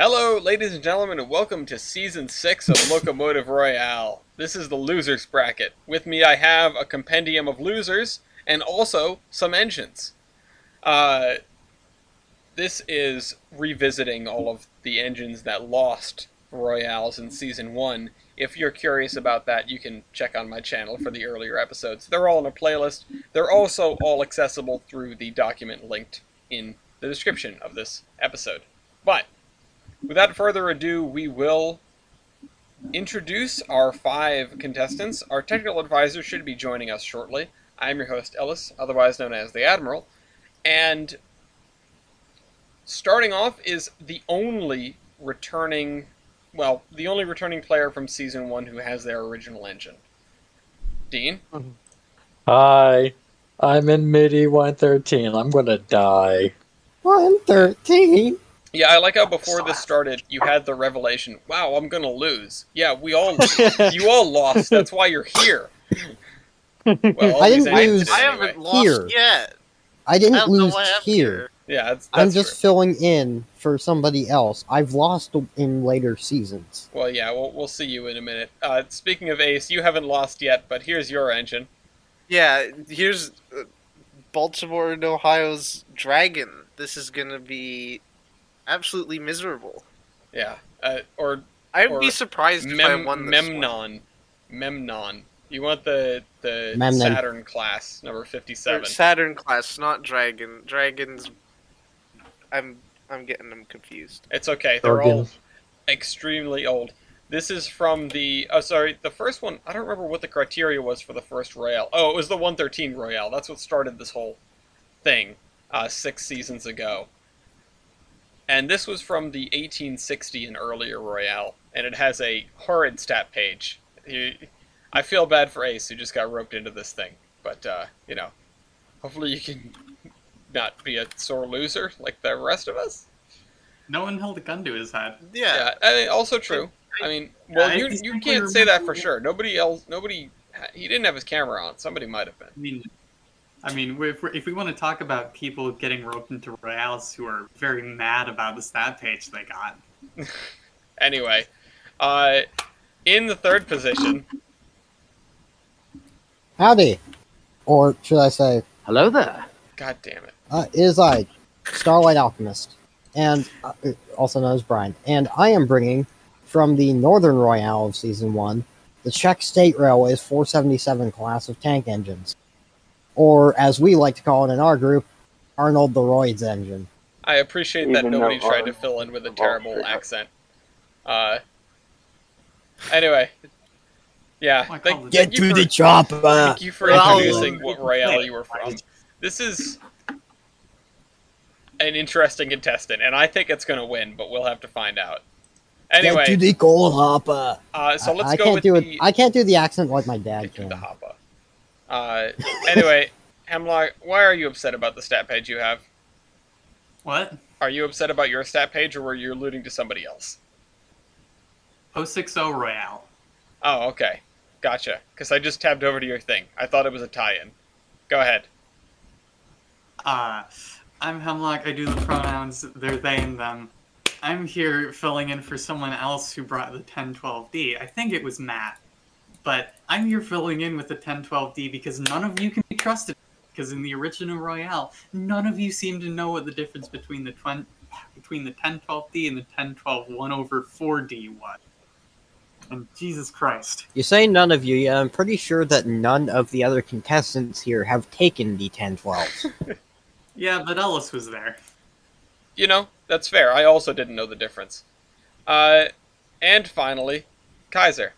Hello, ladies and gentlemen, and welcome to Season 6 of Locomotive Royale. This is the Losers Bracket. With me I have a compendium of losers, and also some engines. This is revisiting all of the engines that lost Royales in Season 1. If you're curious about that, you can check on my channel for the earlier episodes. They're all in a playlist. They're also all accessible through the document linked in the description of this episode. But without further ado, we will introduce our 5 contestants. Our technical advisor should be joining us shortly. I'm your host, Ellis, otherwise known as the Admiral. And starting off is the only returning player from Season 1 who has their original engine. Dean? Hi, I'm in MIDI 113. I'm gonna die. 113? Yeah, I like how before this started, you had the revelation, wow, I'm gonna lose. Yeah, you all lost, that's why you're here. Well, I didn't lose. I haven't lost here. yet. I didn't don't know lose why I'm here. Yeah, that's I'm just true. filling in for somebody else. I've lost in later seasons. Well, yeah, we'll see you in a minute. Speaking of Ace, you haven't lost yet, but here's your engine. Yeah, here's Baltimore and Ohio's Dragon. This is gonna be absolutely miserable. Yeah, I would or be surprised if I won this one. Memnon. You want the Memnon. Saturn class, number 57. Saturn class, not Dragon. Dragons. I'm getting them confused. It's okay, they're all Organs. extremely old. This is from the the first one. I don't remember what the criteria was for the first Royale. Oh, it was the 113 Royale. That's what started this whole thing 6 seasons ago. And this was from the 1860 and earlier Royale, and it has a horrid stat page. I feel bad for Ace, who just got roped into this thing. But, hopefully you can not be a sore loser like the rest of us. No one held a gun to his head. Yeah. Also true. I mean, well, you can't say that for sure. He didn't have his camera on. Somebody might have been. I mean, if we want to talk about people getting roped into Royales who are very mad about the stat page they got. Anyway, in the third position... Howdy. Or should I say, Hello there. God damn it. is I, Starlight Alchemist, and also known as Brian. And I am bringing, from the Northern Royale of Season 1, the Czech State Railway's 477 class of tank engines. Or, as we like to call it in our group, Arnold the Royd's engine. I appreciate that Even nobody though tried to ours fill in with a is terrible Austria. accent. Anyway. Yeah, Oh, thank Get you to for, the chopper! thank you for Well, introducing what Royale you were from. This is an interesting contestant, and I think it's going to win, but we'll have to find out. Get to Anyway, the coal hopper! so let's I go can't with do the... it. I can't do the accent like my dad Get to can. the hopper. Anyway, Hemlock, why are you upset about the stat page you have? What? Are you upset about your stat page, or were you alluding to somebody else? 060 Royale. Oh, okay. Gotcha. Because I just tabbed over to your thing. I thought it was a tie-in. Go ahead. I'm Hemlock. I do the pronouns. They're they and them. I'm here filling in for someone else who brought the 1012D. I think it was Matt. But I'm here filling in with the 1012D because none of you can be trusted. Because in the original Royale, none of you seem to know what the difference between the 1012D and the 1012 1/4D was. And Jesus Christ. You say none of you, yeah, I'm pretty sure that none of the other contestants here have taken the 1012s. Yeah, but Ellis was there. You know, that's fair. I also didn't know the difference. And finally, Kaiser.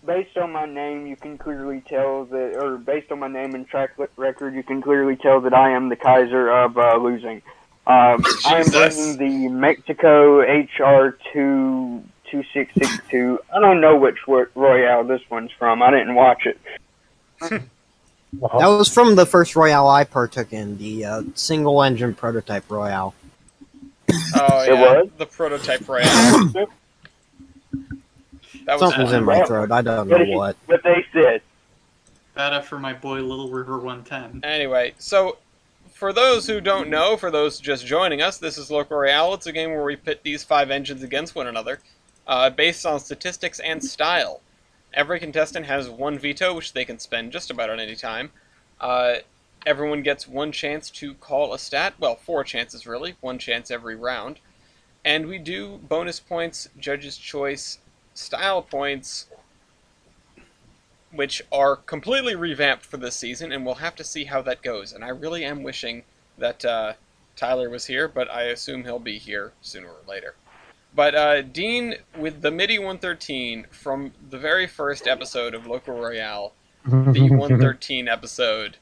Based on my name, you can clearly tell that, or based on my name and track record, you can clearly tell that I am the Kaiser of losing. I am Jesus. bringing the Mexico HR2 2662. I don't know which Royale this one's from. I didn't watch it. That was from the first Royale I partook in, the single-engine prototype Royale. Oh, It yeah. was? The prototype Royale. That was Something's in my throat, I don't know what. What they said. That for my boy Little River 110. Anyway, so for those who don't know, for those just joining us, this is Loco Royale. It's a game where we pit these 5 engines against one another, based on statistics and style. Every contestant has 1 veto, which they can spend just about at any time. Everyone gets 1 chance to call a stat. Well, 4 chances, really. 1 chance every round. And we do bonus points, judge's choice, style points, which are completely revamped for this season, and we'll have to see how that goes. And I really am wishing that Tyler was here, but I assume he'll be here sooner or later. But Dean, with the MIDI 113 from the very first episode of Loco Royale, the 113 episode,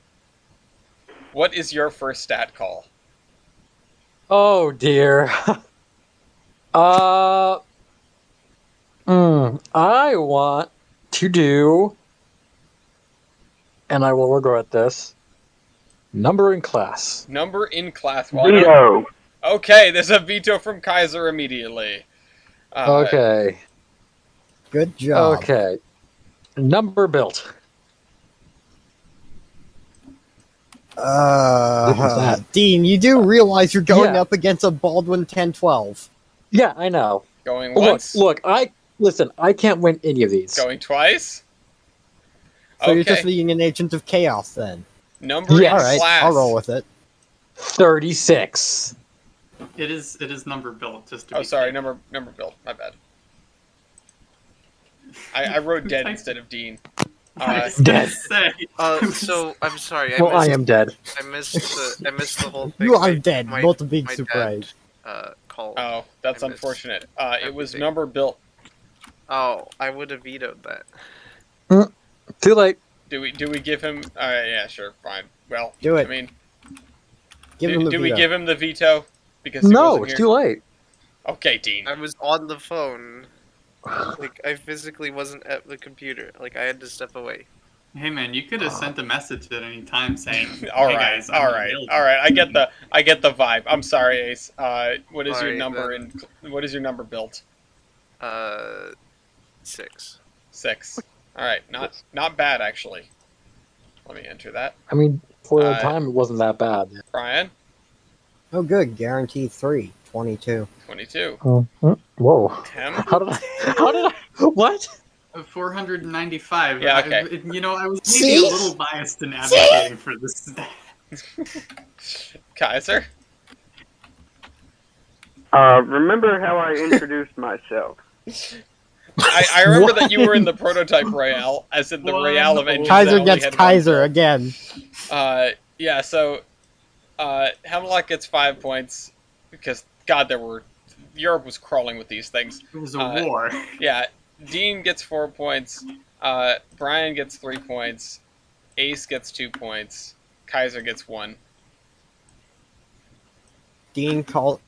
what is your first stat call? Oh dear. I want to do, and I will regret this, number in class. Number in class. Well, Veto. okay, there's a veto from Kaiser immediately. Okay. Good job. Okay. Number built. Dean, you do realize you're going Yeah. up against a Baldwin 1012. Yeah, I know. Going once. Look, I can't win any of these. Going twice. So you're Okay. just being an agent of chaos then. Number Yeah, in Alright, class. I'll roll with it. 36. It is number built, just to Oh, be sorry, clear. number built. My bad. I wrote dead instead of Dean. I was gonna Dead. say. So I'm sorry. Well, I am dead. I missed the whole thing. You are My- dead, my- not a big my surprise. dad, called. Oh, that's I missed unfortunate. It was everything. number built. Oh, I would have vetoed that. Too late. Do we give him? Yeah, sure, fine. Well, Do it. I mean, Give him the do we veto. give him the veto because he No, wasn't it's here? too late. Okay, Dean. I was on the phone. Like I physically wasn't at the computer. Like I had to step away. Hey man, you could have sent a message at any time saying, All "Hey right, guys, all I'm right, available." all right. I get the vibe. I'm sorry, Ace. What is your Alright, number then. what is your number built? 6. 6. All right, not bad actually. Let me enter that. I mean, for the Uh, time, it wasn't that bad. Brian, Oh, good. Guaranteed 3. 22. 22. Whoa. Tim, How did I? What? 495. Yeah, okay. I was maybe See? a little biased in advocating for this stat. Kaiser. Remember how I introduced myself? I remember that you were in the prototype Royale, as in the Royale of engines. that Kaiser only gets had one Kaiser build. again. Yeah, so Hemlock gets 5 points because God, Europe was crawling with these things. It was a war. Yeah, Dean gets 4 points. Brian gets 3 points. Ace gets 2 points. Kaiser gets 1. Dean calls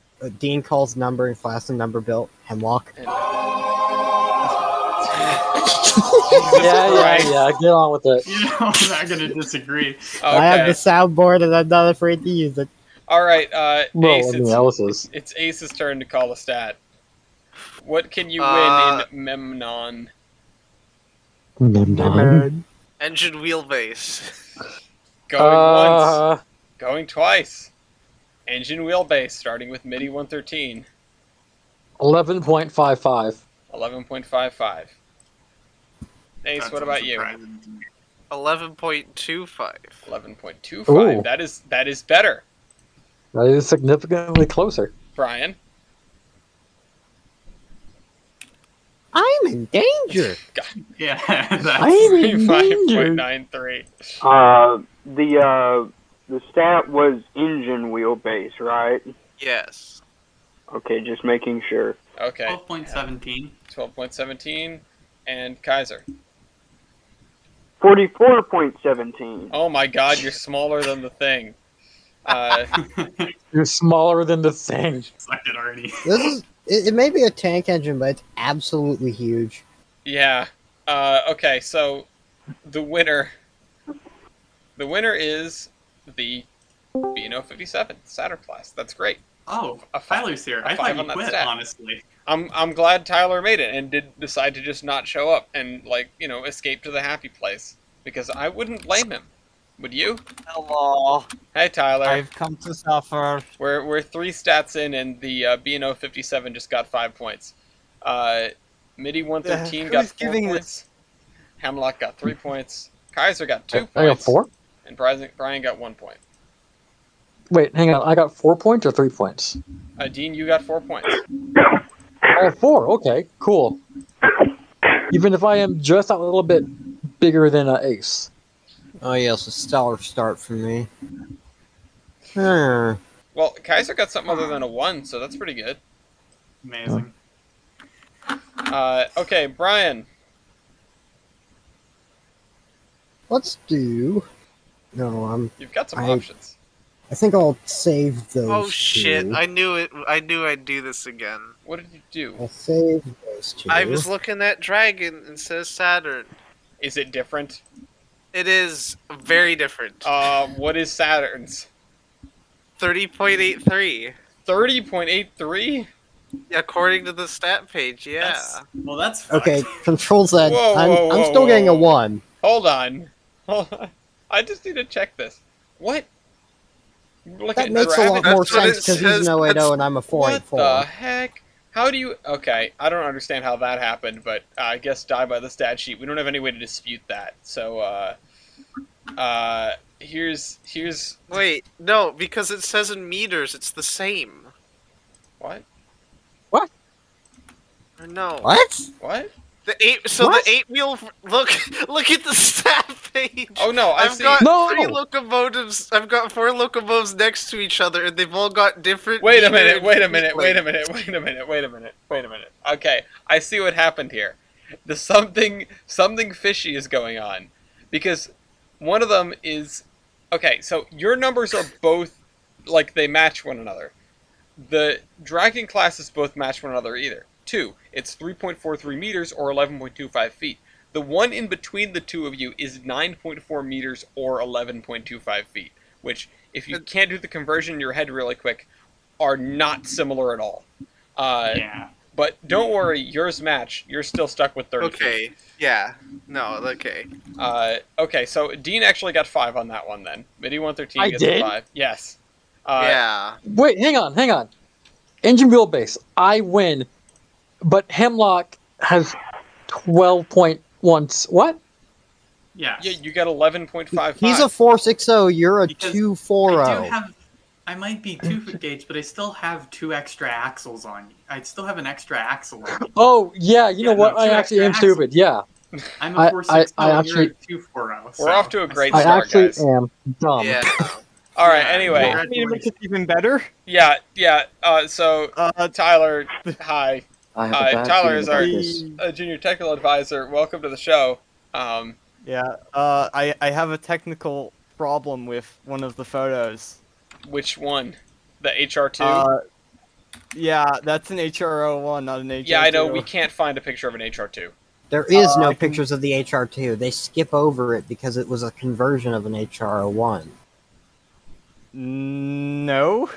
number in class and number built. Hemlock. And, Yeah. Get on with it. I'm not gonna disagree. I have the Okay. soundboard and I'm not afraid to use it. All right. Well, Ace, I mean, Alice's. it's Ace's turn to call a stat. What can you Uh, win in Memnon? Engine wheelbase. Going once, going twice. Engine wheelbase, starting with MIDI 113. 11.55. 11.55. Ace, That's what about you? unsurprising to me. 11.25. 11.25. Ooh. That is better. That is significantly closer. Brian. I'm in danger. Yeah, that's, I'm in danger. 5.93. The stat was engine wheelbase, right? Yes. Okay, just making sure. Okay. 12.17. 12.17. And Kaiser. 44.17. Oh my god, you're smaller than the thing. You're smaller than the thing. Sucked it already. It may be a tank engine, but it's absolutely huge. Yeah. Okay, so the winner is the Beano 57 Saturn class. That's great. Oh, A five- Tyler's here. a I five thought you on that quit, stat. honestly. I'm glad Tyler made it and did decide to just not show up and escape to the happy place because I wouldn't blame him. Would you? Hello. Hey, Tyler. I've come to suffer. We're 3 stats in, and the B&O 57 just got 5 points. Midi 113 got Who's 4 giving points. Hemlock got 3 points. Kaiser got 2 I got points. 4? And Brian got 1 point. Wait, hang on. I got 4 points or 3 points? Dean, you got 4 points. Oh, 4. Okay, cool. Even if I am just a little bit bigger than Ace. Oh yes, a stellar start for me. Hmm. Well, Kaiser got something other than a 1, so that's pretty good. Amazing. Okay, Brian. Let's do. No, You've got some I- options. I think I'll save those. Oh shit! two. I knew it. I knew I'd do this again. What did you do? I'll save those two. I was looking at Dragon instead of Saturn. Is it different? It is very different. What is Saturn's? 30.83. 30.83? According to the stat page, yeah. That's Okay, fucked. Control Z. Whoa, I'm whoa, I'm whoa, still getting a whoa. 1. Hold on. I just need to check this. What? Look That at makes a Dragon. lot more That's what sense it because he's says. an 080 and I'm a What the 484. heck? How do you... Okay, I don't understand how that happened, but I guess die by the stat sheet. We don't have any way to dispute that. So, here's... Wait, no, because it says in meters, it's the same. What? Or no. What? What? The 8. So What? the 8-wheel. Look at the stat page. Oh, no, I I've see. got No! 3 locomotives. I've got 4 locomotives next to each other, and they've all got different. Wait a meter minute, and wait a feet minute, wait a length. minute, wait a minute, wait a minute, wait a minute. Okay, I see what happened here. The something fishy is going on. Because one of them is... Okay, so your numbers are both, like, they match one another. The Dragon classes both match one another either. 2, it's 3.43 meters or 11.25 feet. The one in between the two of you is 9.4 meters or 11.25 feet, which, if you can't do the conversion in your head really quick, are not similar at all. Yeah. But don't worry, yours match. You're still stuck with 30 feet. Okay. Yeah. No. Okay. Okay, so Dean actually got 5 on that one then. Midi 113 I gets did? 5. Yes. Yeah. Wait, hang on. Engine wheelbase, I win, but Hemlock has 12.1. What? Yeah. Yeah, you got 11.55. He's a 460. You're a Because I 240. I might be 2-foot gauge, but I still have 2 extra axles on you. I still have an extra axle on you. Oh, yeah, you know Yeah, what? no, I two actually am extra stupid, yeah. I'm I- a 460 I and you're a actually- 240. We're off to a great I start, actually guys. am dumb. Yeah. All right, Yeah, anyway. yeah. I mean, to make it even better. Yeah. So, Uh, Tyler, hi. I have a bad Tyler feeling is about our this. junior technical advisor. Welcome to the show. Yeah. I have a technical problem with one of the photos. Which one? The HR2? Yeah, that's an HRO1, not an HRO2. Yeah, I know. We can't find a picture of an HR2. There is no I can- pictures of the HR2. They skip over it because it was a conversion of an HRO1. No.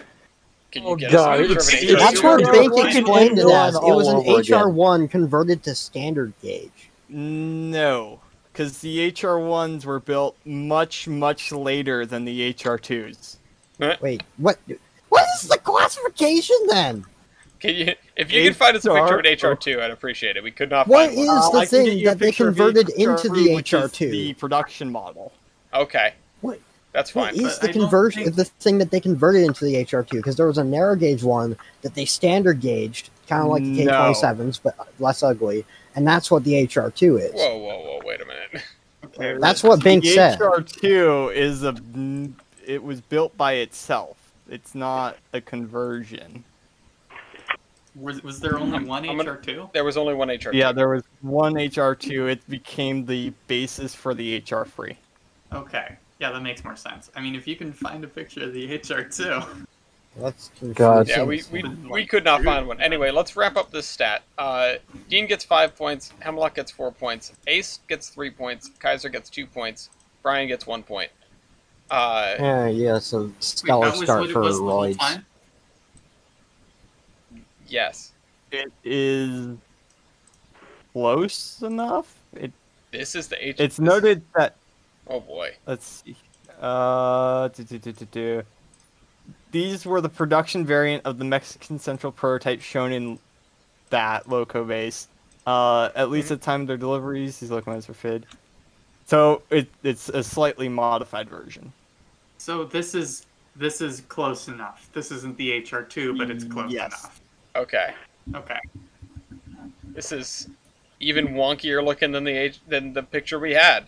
Can Oh, you get God, us a picture of an it's- HR2? That's where You're Bink right. explained it You're as. It all was an over again. HR1 converted to standard gauge. No. Because the HR1s were built much, much later than the HR2s. Wait, what? What is the classification then? Can you, if you could find us a picture of an HR2, I'd appreciate it. We could not What find one. is the I can get thing you a that they picture of converted into the HR2, which is HR2? the production model. Okay. What? That's What fine. is but the I don't conversion? think- The thing that they converted into the HR2? Because there was a narrow gauge one that they standard gauged, kind of like the No. K27s, but less ugly, and that's what the HR2 is. Whoa, wait a minute. Okay, That's what Bink the said. HR2 is it was built by itself. It's not a conversion. Was there only one I'm gonna- HR2? There was only one HR2. Yeah, there was one HR2. It became the basis for the HR3. Okay. Yeah, that makes more sense. I mean, if you can find a picture of the HR2. That's God. Yeah, we could not find one. Anyway, let's wrap up this stat. Dean gets 5 points, Hemlock gets 4 points, Ace gets 3 points, Kaiser gets 2 points, Brian gets 1 point. Yeah, so stellar Wait, that was start what it for was the whole Royds. time? Yes. It is close enough. This is the H. It's noted that. Oh boy. Let's see. These were the production variant of the Mexican Central prototype shown in that Loco base. At least at the time of their deliveries, these locomotives were fitted. So it's a slightly modified version. So this is close enough. This isn't the HR2, but it's close Yes. enough. Okay. Okay. This is even wonkier looking than the picture we had.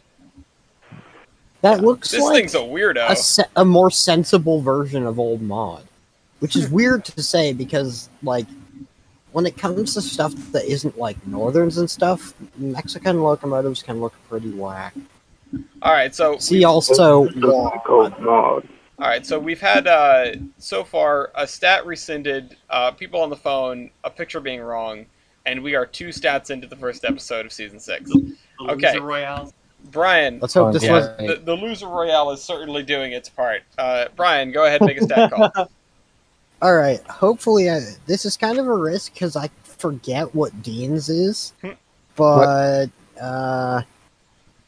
That looks This like thing's a weirdo. a more sensible version of old mod, which is weird to say because, like, when it comes to stuff that isn't like Northerns and stuff, Mexican locomotives can look pretty whack. All right, so See also Cold mod. all right, so we've had so far a stat rescinded, people on the phone, a picture being wrong, and we are 2 stats into the first episode of season 6. The Okay. Loser Royales. Brian, Let's hope this was. the loser royale is certainly doing its part. Brian, go ahead and make a stat call. All right. Hopefully, this is kind of a risk because I forget what Dean's is, but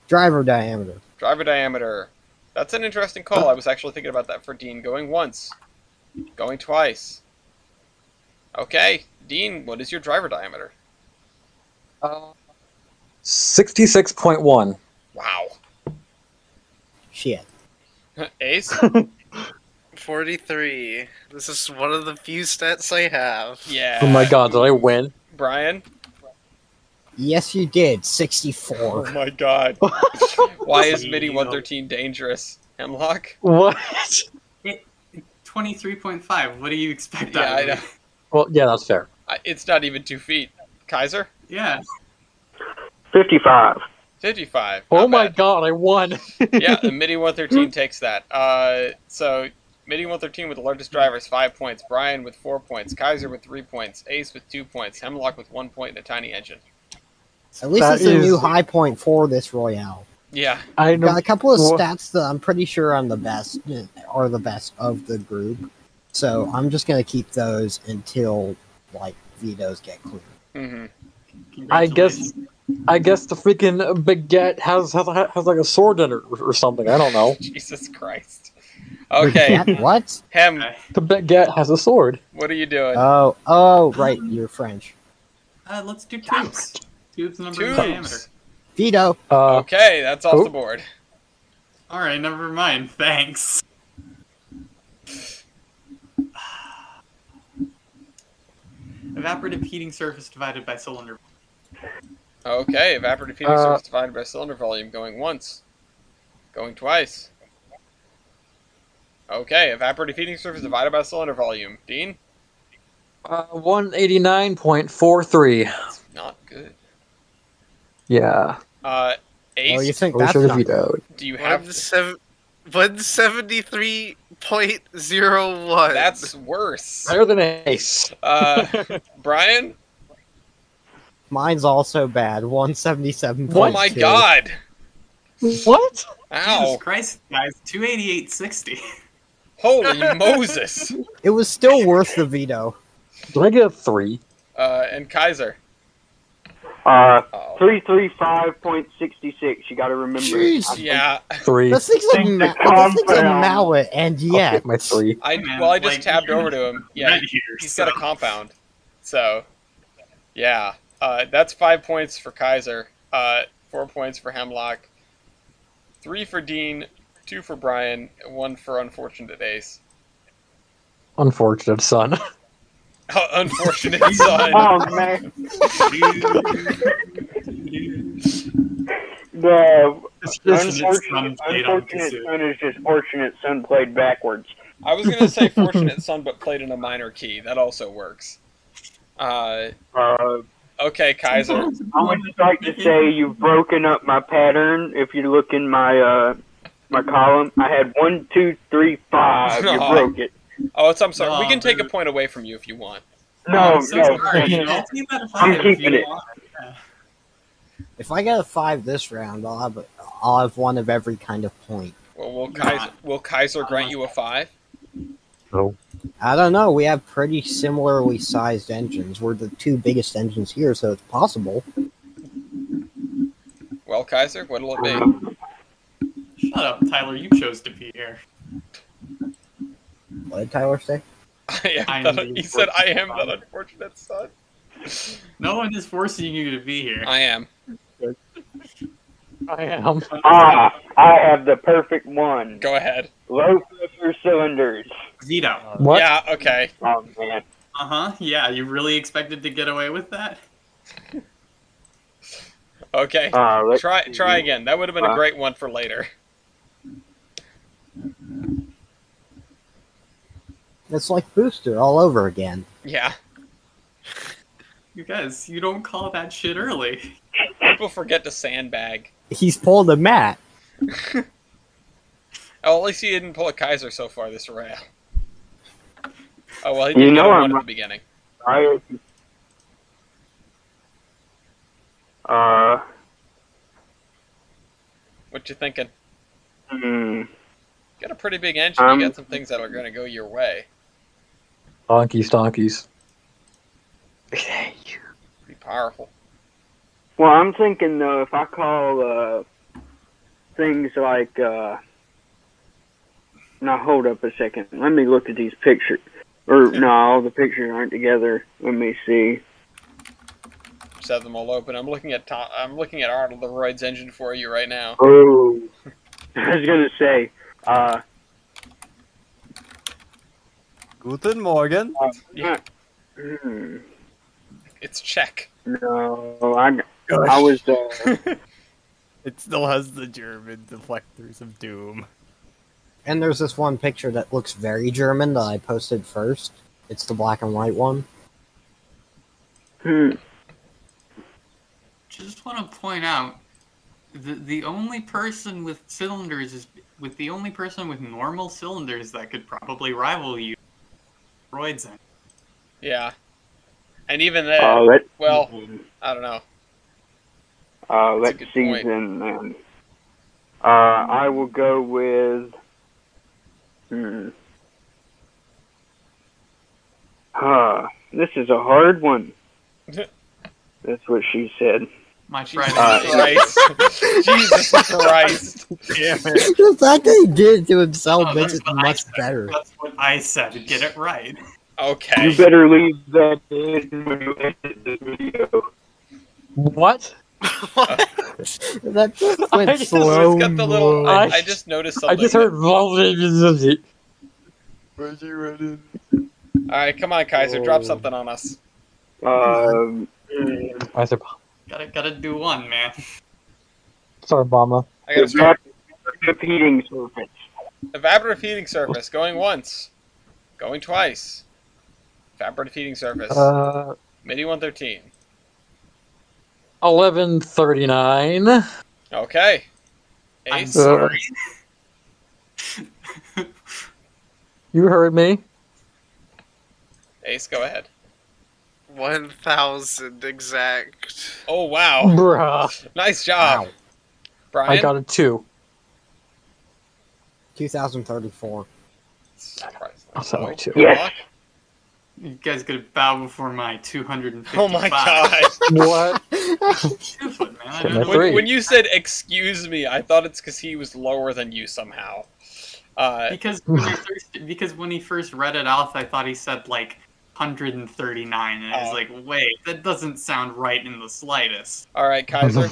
driver diameter. Driver diameter. That's an interesting call. I was actually thinking about that for Dean. Going once. Going twice. Okay. Dean, what is your driver diameter? 66.1. Wow. Shit. Ace? 43. This is one of the few stats I have. Yeah. Oh my god, did I win? Brian? Yes, you did. Oh 64. my god. Why is MIDI 113 dangerous? Hemlock? What? 23.5. What do you expect Yeah, out I of know. me? Well, yeah, that's fair. It's not even 2 feet. Kaiser? Yeah. 55. 55. Oh Not my bad. god, I won! Yeah, the MIDI 113 takes that. So MIDI 113 with the largest driver is 5 points. Brian with 4 points. Kaiser with 3 points. Ace with 2 points. Hemlock with 1 point and a tiny engine. At least That it's a is- new high point for this Royale. Yeah. I know. Got a couple of Wha- stats that I'm pretty sure I'm the best, are the best of the group. So I'm just gonna keep those until like vetoes get clear. Mm-hmm. I guess Congratulations. the freaking baguette has like a sword in it or something. I don't know. Jesus Christ. Okay. Baguette? What? Hem, Okay. The baguette has a sword. what are you doing? Oh, right. You're French. Let's do tubes. Tubes number and Tubes. diameter. Veto. Okay, that's off oh. the board. All right, never mind. Thanks. Evaporative heating surface divided by cylinder. Okay, evaporative heating surface divided by cylinder volume. Going once. Going twice. Okay, evaporative heating surface divided by cylinder volume. Dean? 189.43. That's not good. Yeah. Ace, Oh, you think We that's should have not vetoed. do you have... 173.01. That's worse. Better than Ace. Brian? Mine's also bad. 177. Oh my god! What? Ow! Jesus Christ, guys. 288.60. Holy Moses! It was still worth the veto. Did I get a 3? And Kaiser. Uh, Oh. 335.66. You gotta remember. Jeez. Yeah, 3. This thing's a, Think the this thing's a compound. mallet, and I'll yet take my 3. I Man, well, I just like, tabbed you're over to him. Yeah, red here, he's so- got a compound. So, yeah, that's 5 points for Kaiser. 4 points for Hemlock. 3 for Dean. 2 for Brian. 1 for unfortunate Ace. Unfortunate son. Unfortunate son. Oh man, the unfortunate son is just fortunate son played backwards. I was gonna say fortunate son, but played in a minor key. That also works. Okay, Kaiser. I would just like to say you've broken up my pattern. If you look in my my column, I had 1, 2, 3, 5. You Aw. broke it. Oh, I'm sorry. We No, can take a dude. point away from you if you want. No, I'm so no. sorry. I'll take that I'm if you keeping it. want. Yeah. if I get a 5 this round, I'll have one of every kind of point. Well, will Nah. Kaiser grant you a 5? No. I don't know. We have pretty similarly sized engines. We're the 2 biggest engines here, so it's possible. Well, Kaiser, what'll it be? Shut up, Tyler. You chose to be here. What did Tyler say? He said, "I am that unfortunate son." No one is forcing you to be here. I am. I am. I have the perfect one. Go ahead. Low pressure cylinders. Zito. What? Yeah. Okay. Oh man. Yeah, you really expected to get away with that? Okay. Let's Try see. again. That would have been a great one for later. It's like Booster all over again. Yeah. You guys, you don't call that shit early. People forget to sandbag. He's pulled a Matt. Oh, at least he didn't pull a Kaiser so far this round. Oh well, he You did get know a I'm one at right. the beginning. What you thinking? Got a pretty big engine. You got some things that are going to go your way. Donkeys. Pretty powerful. Well, I'm thinking though, if I call things like now hold up a second. Let me look at these pictures. Or no, all the pictures aren't together. Let me see. Just have them all open. I'm looking at Arnold the Royd's engine for you right now. Oh, I was gonna say. Guten Morgen. Yeah. Hmm, It's Czech. no, I was. It still has the German deflectors of doom. And there's this one picture that looks very German that I posted first. It's the black and white one. Just want to point out, the only person with cylinders is the only person with normal cylinders that could probably rival you. Royd's in. Yeah. And even then, well, I don't know. Let's good see point. then. I will go with. This is a hard one. That's what she said. My Friday. Christ. Jesus Christ. Damn it. The fact that he did it to himself Oh, makes that's it what I much said. better. That's what I said. Get it right. Okay. You better leave that in when you edit this video. What? That just went I just- slow. It's got the little. I I- just noticed something. I just heard. Alright, come on, Kaiser. Drop something on us. I said, Gotta do one, man. sorry, Obama. I gotta start. Repeating surface. Evaporative heating surface. Going once. Going twice. Evaporative heating surface. MIDI 113. 1139. Okay. I'm Ace. sorry. You heard me. Ace, go ahead. 1,000 exact. Oh, wow. Bruh. Nice job. Wow. Brian? I got a 2. 2034. Surprise. I'll say my 2. Yes. You guys gotta bow before my 255. Oh my god. What? 2 foot, man. I Get don't my know. three. When you said excuse me, I thought it's because he was lower than you somehow. Because when he first read it out, I thought he said like 139, and I was like, wait, that doesn't sound right in the slightest. Alright, Kaiser.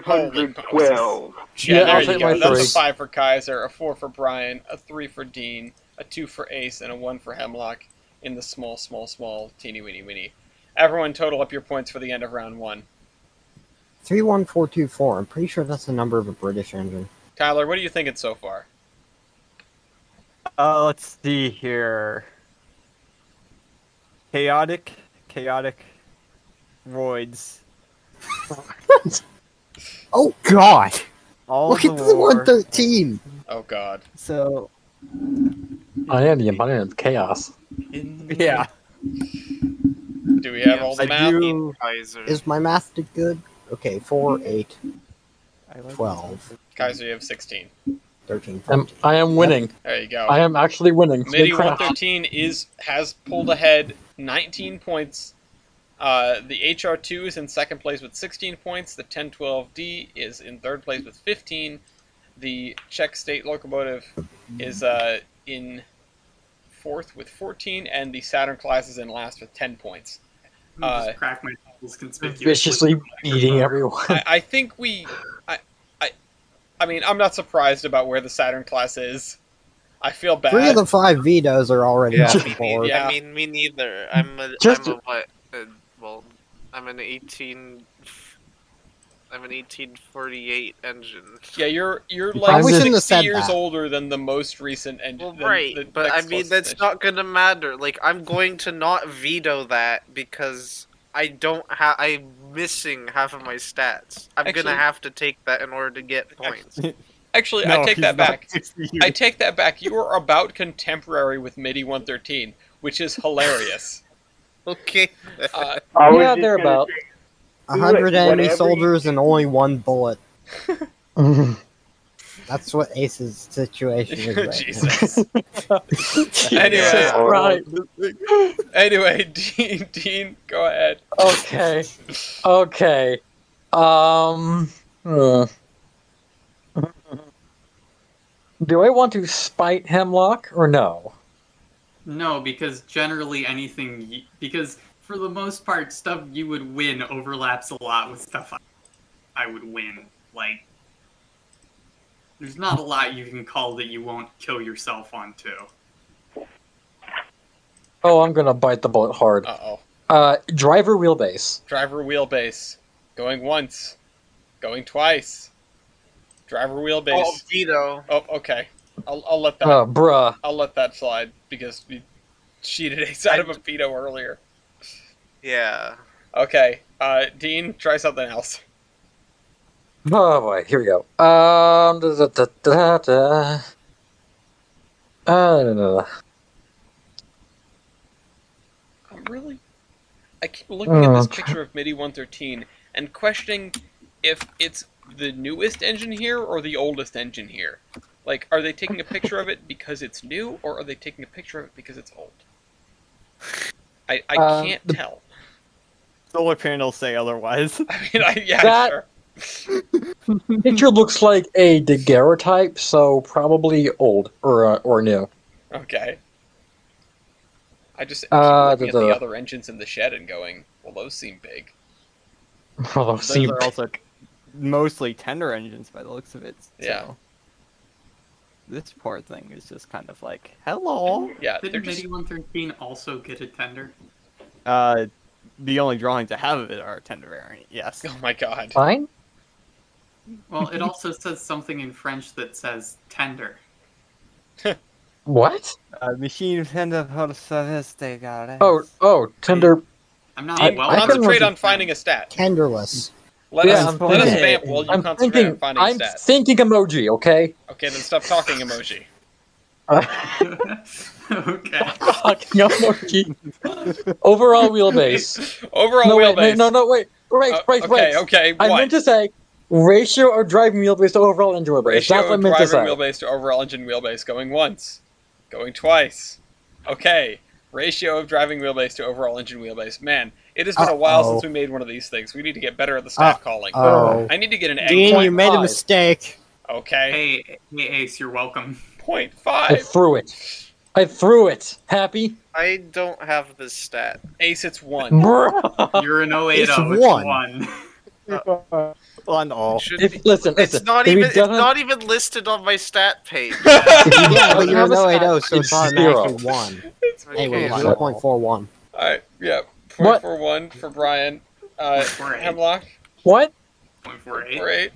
4,512. Yeah, Yeah, there I'll you take go. my That's 3. a 5 for Kaiser, a 4 for Brian, a 3 for Dean, a 2 for Ace, and a 1 for Hemlock in the small, teeny weeny weeny. Everyone total up your points for the end of round 1. 31424. I'm pretty sure that's the number of a British engine. Tyler, what are you thinking so far? Let's see here. Chaotic roids. Oh God! All Look the at the war. 113. Oh god. So I am the embodiment of chaos. yeah, Do we have all the I math? do. Kaiser. Is my math good? Okay, 4, 8, I like 12, Kaiser, you have 16. 13, 14. I am winning. There you go. I am actually winning. MIDI Crap. 113 has pulled ahead 19 points The HR2 is in second place with 16 points. The 1012D is in third place with 15. The Czech State Locomotive is in fourth with 14, and the Saturn class is in last with 10 points. Just crack my knuckles conspicuously. Viciously beating everyone. I think I mean, I'm not surprised about where the Saturn class is. I feel bad. 3 of the 5 vetoes are already Yeah. off the board. Yeah. I mean, me neither. I'm an 1848 engine. Yeah, you're You like probably shouldn't have 60 said years that. older than the most recent engine. Well, right, but I mean that's not gonna matter. Like, I'm going to not veto that because I'm missing half of my stats. I'm Actually- gonna have to take that in order to get points. Actually, No, I take he's that not back. 60 years. I take that back. You are about contemporary with MIDI 113, which is hilarious. Okay. I was Yeah, just they're gonna about. say, 100 enemy whatever soldiers and only 1 bullet. That's what Ace's situation is right now. Jesus. Anyway, Right. anyway, Dean, go ahead. Okay. Okay. Hmm. Do I want to spite Hemlock or no? No, because generally because for the most part, stuff you would win overlaps a lot with stuff I would win. Like, there's not a lot you can call that you won't kill yourself on too. Oh, I'm gonna bite the bullet hard. Uh-oh. Driver wheelbase. Driver wheelbase. Going once. Going twice. Driver wheelbase. Oh, veto. Oh, okay. I'll let that. Bruh. I'll let that slide because we cheated Ace out of a veto earlier. Yeah. Okay. Dean, try something else. Oh boy, here we go. I keep looking at this picture of MIDI 113 and questioning if it's the newest engine here or the oldest engine here. Like, are they taking a picture of it because it's new, or are they taking a picture of it because it's old? I can't tell. Solar panels say otherwise. I mean, yeah, That- sure. Picture looks like a daguerreotype, so probably old or new. Okay. I just keep looking at the the- other engines in the shed and going, well, those seem big. Oh, Those see, are also mostly tender engines by the looks of it. Yeah. So. This poor thing is just kind of like, hello. Yeah, they're Didn't just... MIDI 113 also get a tender? The only drawings I have of it are a tender variant. Yes. Oh my god. fine. Well, it also says something in French that says tender. What? Machine tender for service they got it. Oh, tender. I'm not Dean, well. concentrate couldn't- on finding a stat. Tenderless. Let Yeah, us I'm thinking- vamp while you I'm concentrate thinking. on finding a I'm stat. thinking emoji. Okay. Okay, then stop talking emoji. Okay. Fucking emoji. Overall wheelbase. Overall No, wait, wheelbase. wait. Wait. Okay, I what? meant to say ratio of driving wheelbase to overall engine wheelbase. Ratio That's what I of meant to driving say. wheelbase to overall engine wheelbase. Going once. Going twice. Okay. Ratio of driving wheelbase to overall engine wheelbase. Man, it has been a while Uh-oh. since we made one of these things. We need to get better at the stat calling. Oh. I need to get an egg Dean, point. you made a 0.5. mistake. Okay. Hey, Ace, you're welcome. 0.5. I threw it. Happy? I don't have this stat. Ace, it's 1. Bruh. You're an 080. It's It's one. 1. On all. Should If, be- listen. It's not if even. we It's don't- not even listed on my stat page. Yeah, but you're have an a 080, stat, so it's it's automatically zero. 1. Okay, Anyway, so- 0.41. Alright, yeah. What? 0.41 for Brian. 0.48. Hemlock, What? 0.48. 0.48.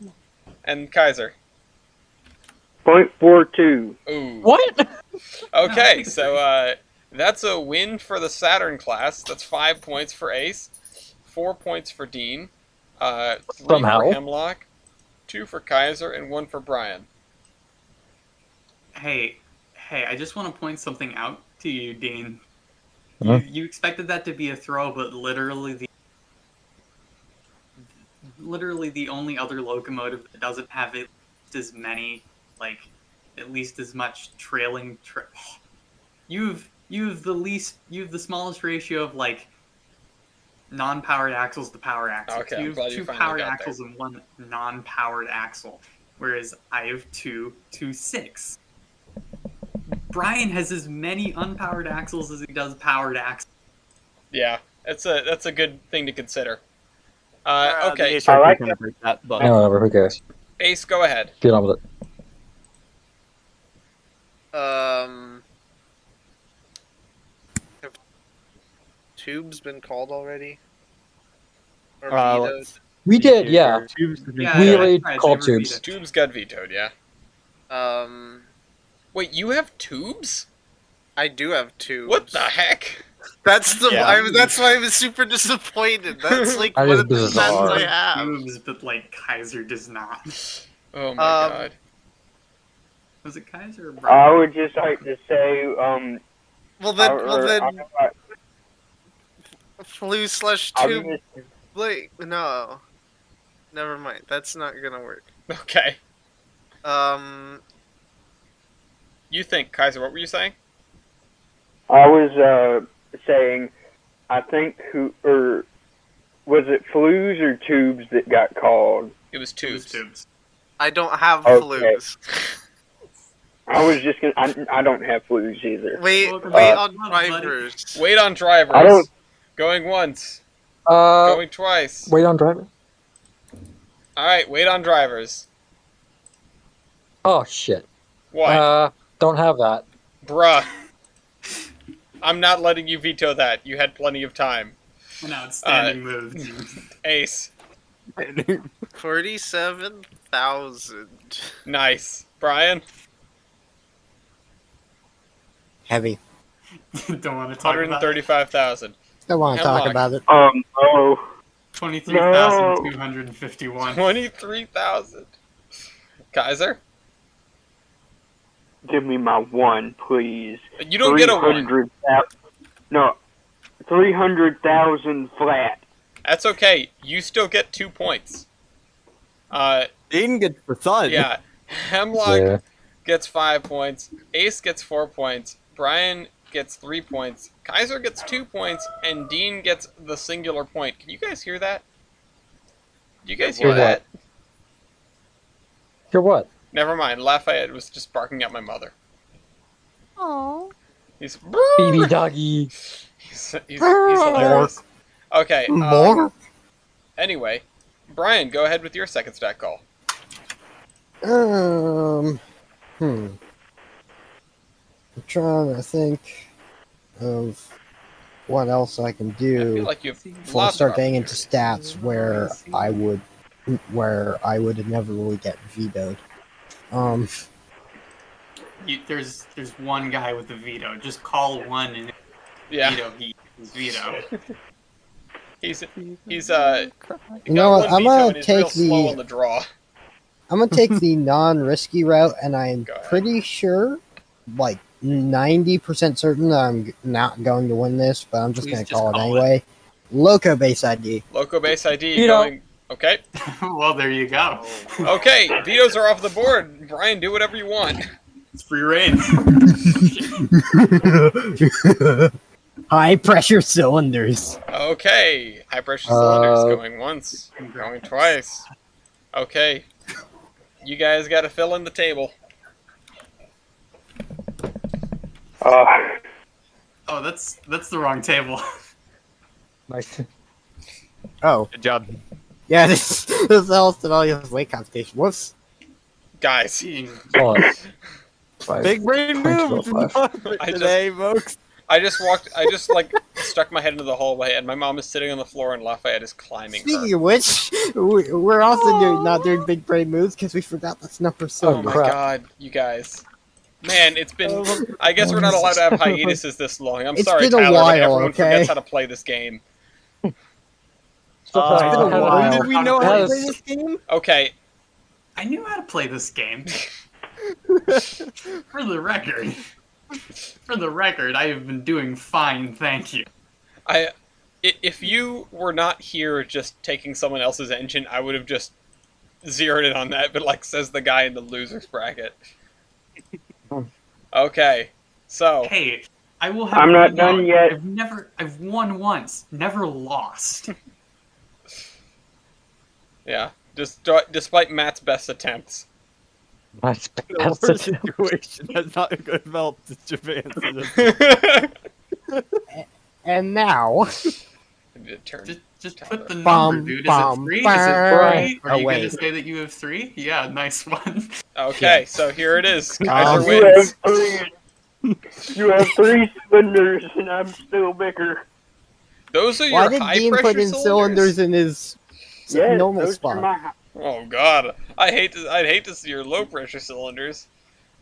And Kaiser. 0.42. Ooh. What? Okay, so that's a win for the Saturn class. That's 5 points for Ace, 4 points for Dean, 3 Somehow. for Hemlock, 2 for Kaiser, and 1 for Brian. Hey, I just want to point something out to you, Dean. Huh? You expected that to be a throw, but literally the only other locomotive that doesn't have at least as many, like, at least as much trailing. You've the smallest ratio of like non-powered axles to power axle. Okay, I'm You glad have you two finally powered got axles and one non-powered axle, whereas I have two 6. Brian has as many unpowered axles as he does powered axles. Yeah, that's a good thing to consider. The Okay, HR I like gonna break that, but No, whatever. Who cares? Ace, go ahead. Get on with it. Have tubes been called already? Or let's vetoed? We did, yeah. Tubes have been Yeah, We yeah, already that's right, called they were tubes. vetoed. Tubes got vetoed, yeah. Wait, you have tubes? I do have tubes. What the heck? That's the. Yeah. That's why I was super disappointed. That's like That one is of the stats bizarre. I have. Tubes, but like Kaiser does not. Oh my god. Was it Kaiser or I Brian? would just like to say, flu slash I'm tube. just- Like no, never mind. That's not gonna work. Okay. Um, You think, Kaiser, what were you saying? I was saying, I think was it flues or tubes that got called? It was It was tubes. tubes. I don't have Okay. flus. I was just gonna. I don't have flues either. Wait Welcome on buddy. drivers. Wait on drivers. I don't- Going once. Uh, Going twice. wait on driver. Alright, wait on drivers. Oh shit. What? Don't have that. Bruh. I'm not letting you veto that. You had plenty of time. An outstanding move. Ace. 47,000. Nice. Brian? Heavy. Don't want to talk about it. 135,000. Don't want to talk Hemlock. about it. Oh, 23,251. 23,000. Kaiser? give me my one, please. You don't get a one. 300,000 No, 300,000 flat. That's okay. You still get 2 points. Aiden gets the sun. Yeah. Hemlock Yeah. gets 5 points. Ace gets 4 points. Brian gets 3 points. Kaiser gets 2 points. And Dean gets the singular point. Can you guys hear that? Do you guys hear Hear that? Hear what? Never mind. Lafayette was just barking at my mother. Aww. He's Baby doggy. he's hilarious. Okay. More? Anyway, Brian, go ahead with your second stat call. I'm trying to think of what else I can I do feel like you have before I lots start of getting into stats where I would inevitably get vetoed. There's one guy with a veto. Just call one and Yeah. veto. He's veto. He's You got know what? one I'm veto gonna and he's real take slow on the the draw. I'm gonna take the non-risky route, and I'm Go ahead. pretty sure, like 90% certain that I'm not going to win this, but I'm just Please gonna just call it call anyway. Loco base ID. Loco base ID You know- going. Okay. Well, there you go. Okay. Vetoes are off the board. Brian, do whatever you want. It's free reign. High pressure cylinders. Okay. High pressure cylinders Uh, going once, going twice. Okay. You guys got to fill in the table. Oh, that's the wrong table. Nice. Oh, Good job. yeah, this is also Australia's weight competition. Whoops. Guys, Seeing Hold on. Five. Big brain moves I today, folks. I just stuck my head into the hallway, and my mom is sitting on the floor, and Lafayette is climbing Speaking her. of which, we're also not doing big brain moves because we forgot that's number Oh seven. my crap. god, you guys. Man, it's been... I guess we're not allowed to have hiatuses this long. I'm It's sorry, been a Tyler, but while, everyone okay? forgets how to play this game. been a When while. did we know how to Yes. play this game? Okay, I knew how to play this game. For the record, I have been doing fine, thank you. if you were not here just taking someone else's engine, I would have just zeroed in on that, but like says the guy in the losers bracket. Okay, so... Hey, I will have. I'm not it done known, yet. I've won once, never lost. Yeah, just despite Matt's best attempts. That's The that's situation has not developed to Japan. And now, Just put the number, Bum, dude. Is bum, it 3? Is it bum. 3? Are Oh, you wait. gonna say that you have 3? Yeah, nice one. Okay, so here it is. Um, Kaiser You wins. have three. You have 3 cylinders, and I'm still bigger. Those are why your did high Dean pressure put in cylinders in his Yes, normal those are spot? my. Oh God, I'd hate to see your low pressure cylinders.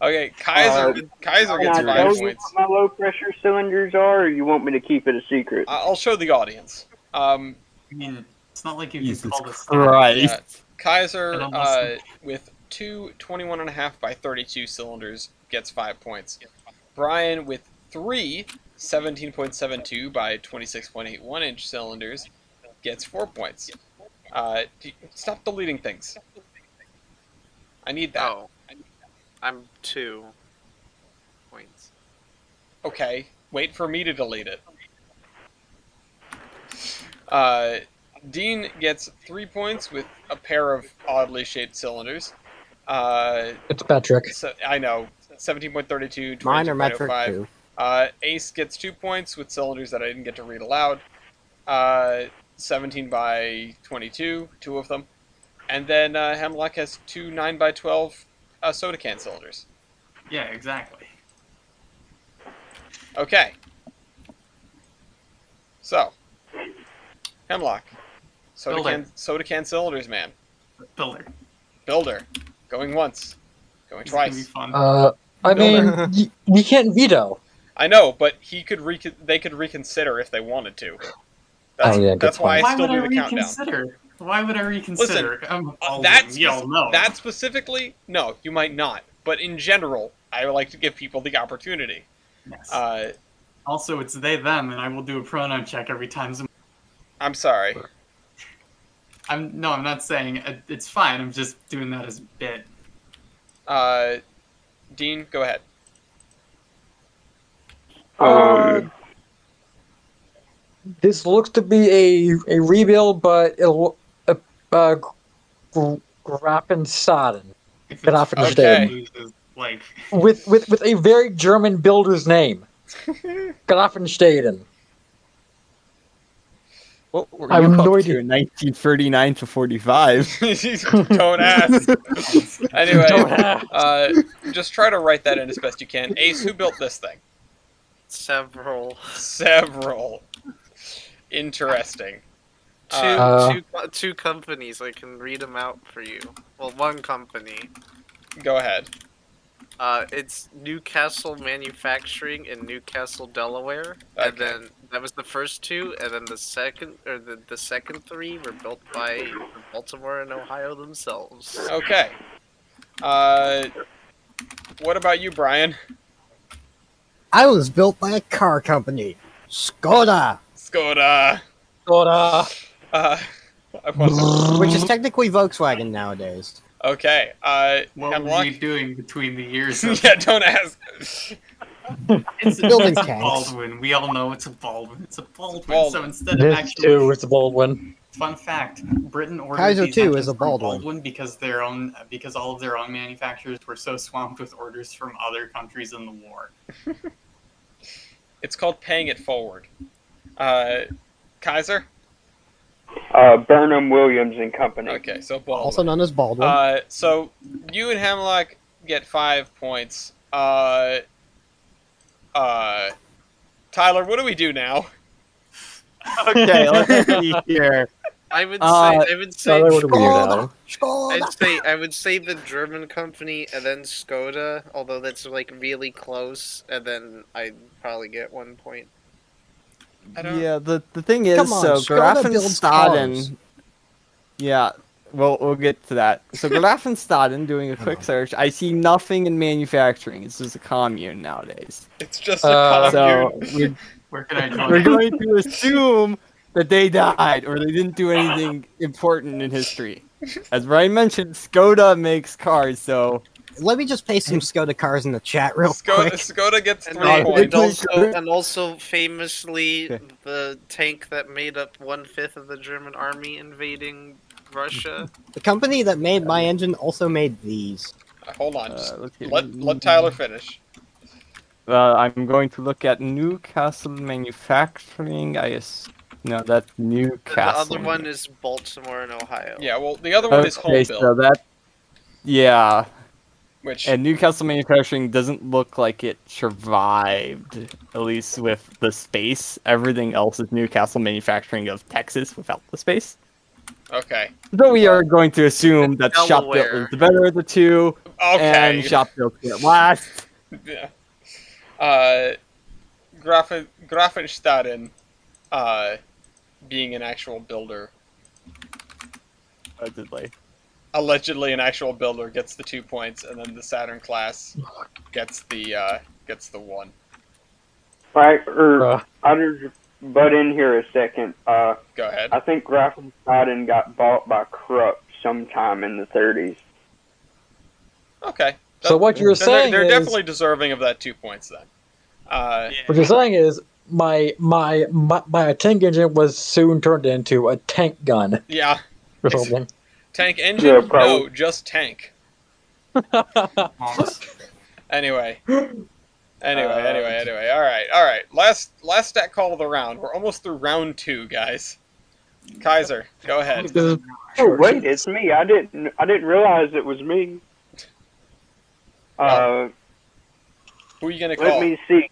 Okay, Kaiser Can gets I 5 tell you points. what my low pressure cylinders are, or you want me to keep it a secret? I'll show the audience. I mean, it's not like you can Jesus call this Christ. Yeah, Kaiser And unless- with two 21.5 by 32 cylinders gets 5 points. Brian with 3 17.72 by 26.81 inch cylinders gets 4 points. Stop deleting things. I need that. Oh, I'm 2 points. Okay, wait for me to delete it. Dean gets 3 points with a pair of oddly shaped cylinders. it's Patrick. So, I know, 17.32, Mine are metric 22.05. too. Ace gets 2 points with cylinders that I didn't get to read aloud. 17 by 22, 2 of them. And then Hemlock has 2 9 by 12 soda can cylinders. Yeah, exactly. Okay. So, Hemlock. Soda can cylinders, man. Builder. Builder. Going once. Going It's gonna be twice. fun. I mean, we can't veto. I know, but they could reconsider if they wanted to. That's, Oh, yeah, good that's why I Why still would I do the countdown. reconsider? Why would I reconsider? That's we all know. that specifically, no, you might not. But in general, I would like to give people the opportunity. Yes. Also, it's they, them, and I will do a pronoun check every time. I'm sorry. I'm not saying it's fine. I'm just doing that as a bit. Dean, go ahead. This looks to be a rebuild, but it'll Grafenstaden. If Grafenstaden. loses, like With a very German builder's name. Grafenstaden. What were I you have up no to idea. in 1939 to 45? Don't ask. Anyway, Don't ask. just try to write that in as best you can. Ace, who built this thing? Several. Several. Interesting. Two companies. I can read them out for you. Well, one company. Go ahead. It's Newcastle Manufacturing in Newcastle, Delaware, Okay. and then that was the first 2, and then the second the second 3 were built by Baltimore and Ohio themselves. Okay. What about you, Brian? I was built by a car company, Skoda, Skoda. which is technically Volkswagen nowadays. Okay. what were Hemlock? you doing between the years of Yeah, don't ask. It's Building a tanks. Baldwin. We all know it's a Baldwin. It's a Baldwin. Baldwin. So instead of This actually, too is a bold one. fun fact: Britain ordered Kaiser these 2 engines is a from Baldwin. because all of their own manufacturers were so swamped with orders from other countries in the war. It's called paying it forward. Kaiser? Burnham Williams and Company. Okay, so Baldwin. Also known as Baldwin. So you and Hemlock get 5 points. Tyler, what do we do now? Okay, let's see here. I would say Tyler, what do we do Skoda, now? Skoda. I would say the German company and then Skoda, although that's like really close, and then I'd probably get 1 point. Yeah, the thing is, Come on, so Skoda builds cars. Grafenstaden. Yeah, we'll get to that. So Grafenstaden, doing a quick search, I see nothing in manufacturing. It's just a commune nowadays. It's just a So commune. Where can I join? we're going to assume that they died or they didn't do anything important in history. As Brian mentioned, Skoda makes cars, so let me just paste some Skoda cars in the chat real quick. Skoda gets And, 3 they- points. and also famously the tank that made up 1/5 of the German army invading Russia. The company that made my engine also made these. Hold on, just let's see. let Tyler finish. I'm going to look at Newcastle Manufacturing. No, that's Newcastle. The other one is Baltimore and Ohio. Yeah, well, the other one is home built. So yeah. Which And Newcastle Manufacturing doesn't look like it survived, at least with the space. Everything else is Newcastle Manufacturing of Texas without the space. okay. So we are going to assume that Shop Built Delaware. is the better of the two, Okay. and Shop Built get last. Yeah. Grafenstaden, being an actual builder, allegedly an actual builder, gets the 2 points, and then the Saturn class gets the 1. Right, I'll just butt in here a second. Go ahead. I think Grafenstaden got bought by Krupp sometime in the 30s. Okay. So what you're saying they're is definitely deserving of that 2 points then. what you're saying is my tank engine was soon turned into a tank gun Yeah. or something. Tank engine? Yeah, probably. No, just tank. Anyway. Anyway. All right. Last stat call of the round. We're almost through round 2, guys. Kaiser, go ahead. Oh wait, it's me. I didn't realize it was me. Who are you gonna call? Let me see.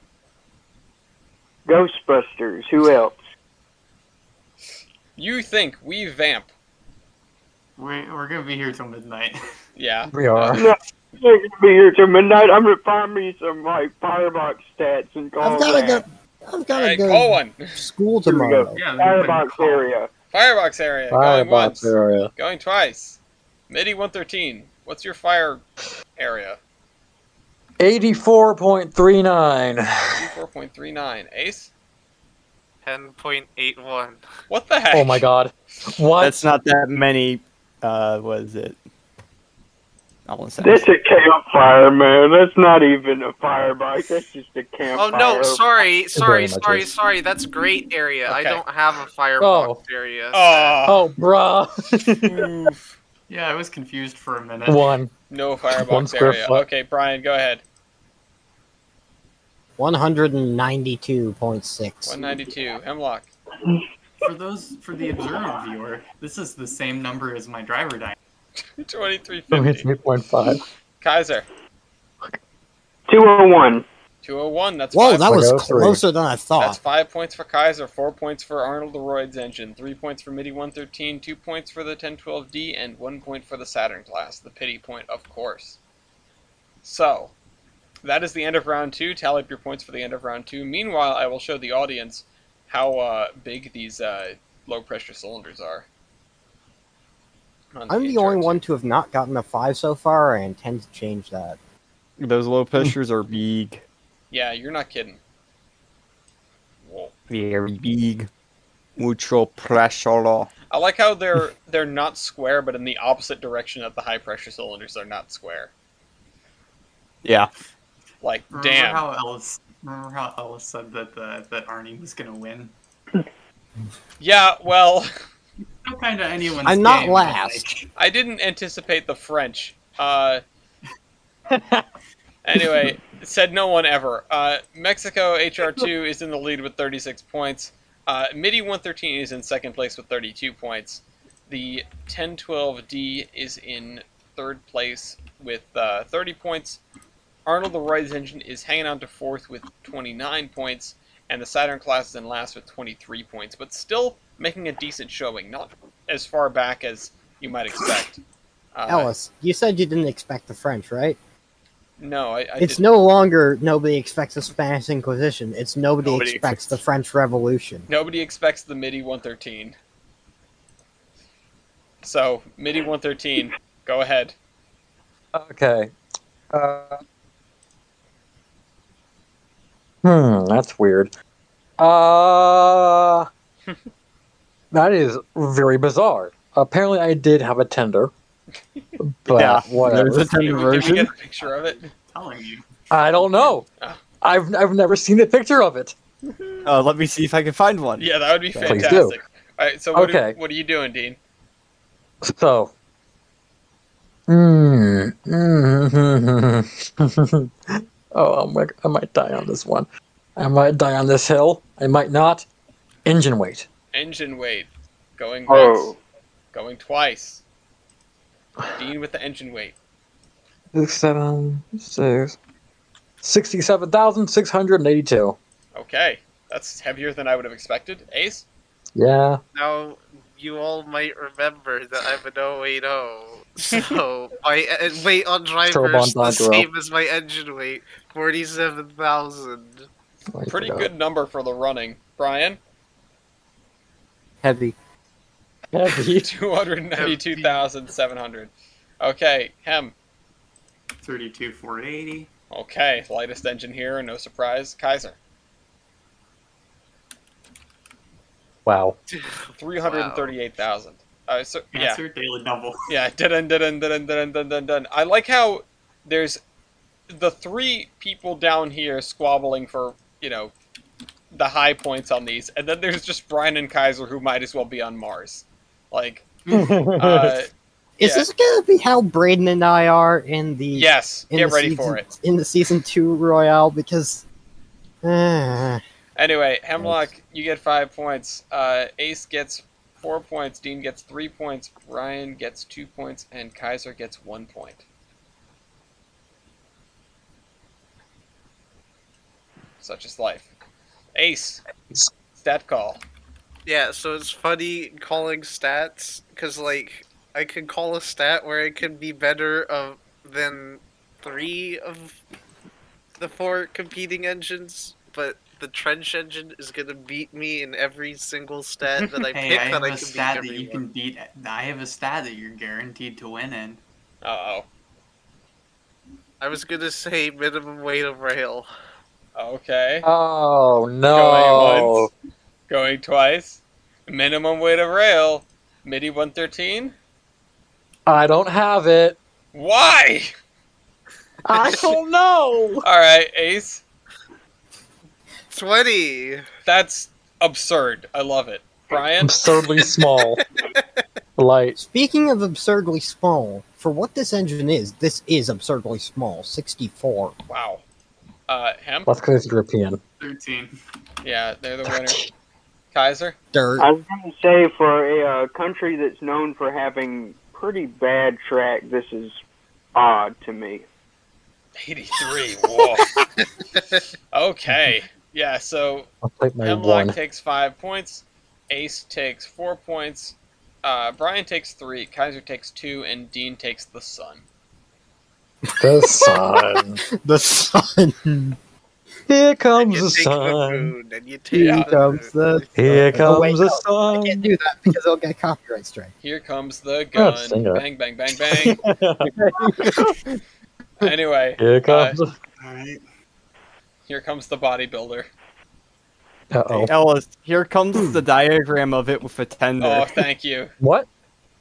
Ghostbusters. Who else? You think we vamp? We're gonna be here till midnight. Yeah. We are. No, I'm not gonna be here till midnight. I'm gonna find me some like firebox stats and call I've gotta that. go. I've gotta Alright, go. call one. School Here we tomorrow. go. Yeah, Firebox area. Firebox area. Going once. Firebox area. Going twice. MIDI 113. What's your fire area? 84.39. 84.39. Ace? 10.81. What the heck? Oh my god. What? That's not that many. What is it? Almost. That's a campfire, man. That's not even a firebox. That's just a Oh campfire. no, sorry. very much is. That's great area. I Okay. don't have a firebox area. Oh. Oh, bruh. Oof. Yeah, I was confused for a minute. One. No 1 firebox square area. foot. Okay, Brian, go ahead. 192.6. 192. Hemlock. For the observant viewer, this is the same number as my driver dying. 2350. 3.5. Kaiser. 201. 201. That's Whoa, 5 that was Like 03. closer than I That's thought. 5 points for Kaiser, 4 points for Arnold Leroy's engine, 3 points for MIDI 113, 2 points for the 1012D, and 1 point for the Saturn class, the pity point, of course. So, that is the end of round 2. Tally up your points for the end of round 2. Meanwhile, I will show the audience how big these low-pressure cylinders are. I'm the only one to have not gotten a 5 so far. I intend to change that. Those low pressures are big. Yeah, you're not kidding. Whoa. Very big. Mucho pressure. I like how they're not square, but in the opposite direction of the high-pressure cylinders are not square. Yeah. Like, Remember damn. Remember how Ellis said that that Arnie was gonna win? Yeah, well, No kind of anyone's I'm not game, but, last. I didn't anticipate the French. Anyway, said no one ever. Mexico HR2 is in the lead with 36 points. MIDI 113 is in second place with 32 points. The 1012D is in third place with 30 points. Arnold Leroy's engine is hanging on to fourth with 29 points. And the Saturn class is in last with 23 points. But still making a decent showing. Not as far back as you might expect. Ellis, you said you didn't expect the French, right? No, I It's didn't. no longer nobody expects the Spanish Inquisition. It's nobody Nobody expects the expects- French Revolution. Nobody expects the MIDI 113. So, MIDI 113, go ahead. Okay. That's weird. That is very bizarre. Apparently, I did have a tender. But Yeah, whatever. there's a tender Did we version. get a picture of it? Telling you. I don't know. Ah. I've never seen a picture of it. Let me see if I can find one. Yeah, that would be Please fantastic. All right, so Okay. what are you doing, Dean? So. Oh, I might die on this one. I might die on this hill. I might not. Engine weight. Engine weight. Going Oh. once. Going twice. Dean with the engine weight. 67,682. Okay, that's heavier than I would have expected. Ace? Yeah. Now, you all might remember that I'm an 080, so my weight on driver's the Doggerel. same as my engine weight, 47,000. Oh, I Pretty forgot. good number for the running. Brian? Heavy. Heavy. 292,700. Okay, Hem. 32,480. Okay, lightest engine here, no surprise. Kaiser. Wow. 338,000. So yeah, Answer daily double. yeah. Dun. I like how there's the three people down here squabbling for the high points on these, and then there's just Brian and Kaiser who might as well be on Mars. Like, Is yeah. this gonna be how Braden and I are in the Yes, in get the ready season, for it. in the season 2 Royale? Because Anyway, Hemlock, you get 5 points. Ace gets 4 points. Dean gets 3 points. Brian gets 2 points, and Kaiser gets 1 point. Such is life. Ace, stat call. Yeah, so it's funny calling stats, because, like, I could call a stat where it could be better than 3 of the 4 competing engines, but the trench engine is gonna beat me in every single stat that I Hey, pick I that have I a can beat stat that everyone. you can beat. I have a stat that you're guaranteed to win in. Uh-oh. I was gonna say minimum weight of rail. Okay. Oh Going no. once. Going twice. Minimum weight of rail. MIDI 113? I don't have it. Why? I don't know. Alright, Ace. 20! That's absurd. I love it. Brian? Absurdly small. Light. speaking of absurdly small, for what this engine is, this is absurdly small. 64. Wow. Hem? That's because it's European. 13. Yeah, they're the winner. Kaiser? Dirt. I was going to say, for a country that's known for having pretty bad track, this is odd to me. 83. Whoa. Okay. Yeah, so I'll take my Hemlock one. takes 5 points. Ace takes 4 points. Brian takes 3. Kaiser takes 2. And Dean takes the sun. The sun. The sun. Here You comes the take the sun. moon, and you take Here the comes moon. the Here Oh, wait, comes the no, I sun. can't do that because it'll get copyright strike. Here comes the Oh, gun. singer. Bang, bang, bang, bang. Anyway, Here comes. Alright. here comes the bodybuilder. Uh-oh. Ellis, here comes the diagram of it with a tender. Oh, thank you. What?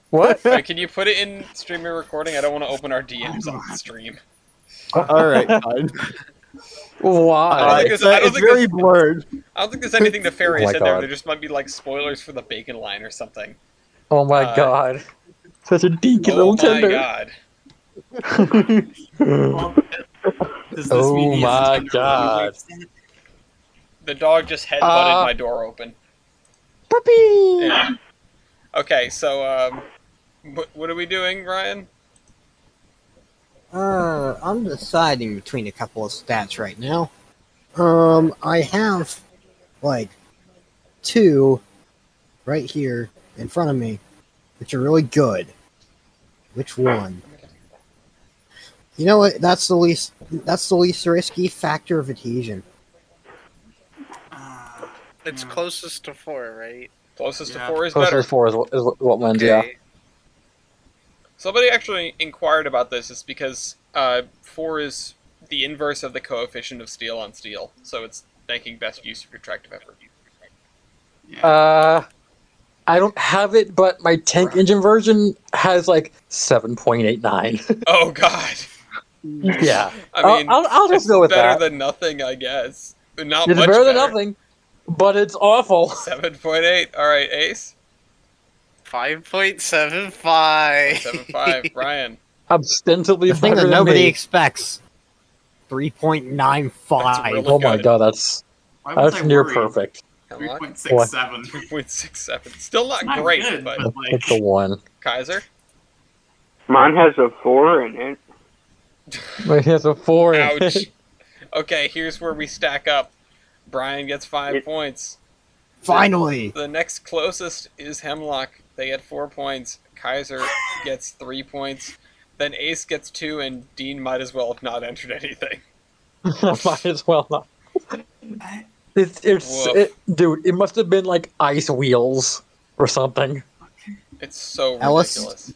What? Wait, can you put it in streamer recording? I don't want to open our DMs on the stream. Alright, fine. Why? think there's- I don't It's think very there's- blurred. I don't think there's anything nefarious Oh my in there. God. There just might be like spoilers for the bacon line or something. Oh my Uh, god. Such a deaky Oh little my tender. god. Well, does this Oh mean he has a my tender God. weight stat? The dog just headbutted my door open. Puppy! Yeah. Okay, so what are we doing, Ryan? I'm deciding between a couple of stats right now. I have, like, 2 right here in front of me, which are really good. Which one? You know what? That's the least risky factor of adhesion. It's Yeah. closest to 4, right? Closest to Yeah. 4 is Closer better. to 4 is what wins, yeah. Okay. Somebody actually inquired about this. It's because 4 is the inverse of the coefficient of steel on steel, so it's making best use of your tractive effort. Yeah. I don't have it, but my tank engine version has like 7.89. Oh God. Yeah. I mean, I'll just it's go with better that. than nothing, I guess. But not It's much better than better. nothing, but it's awful. 7.8. All right, Ace. 5.75. 7.5. Brian. Ostensibly The thing better that than nobody me. expects. 3.95. That's really Oh my good. god, that's Why was I near worried? perfect. Hemlock. 3.67. 3.67. Still not Not great, good, but but Pick the one. Kaiser. Mine has a 4 in it. Wait, he has a 4 in Ouch. it. Okay, here's where we stack up. Brian gets 5 points. Finally. The next closest is Hemlock. They get 4 points. Kaiser gets 3 points. Then Ace gets 2, and Dean might as well have not entered anything. Might as well not. Woof. Dude, it must have been like ice wheels or something. It's so Ellis? ridiculous.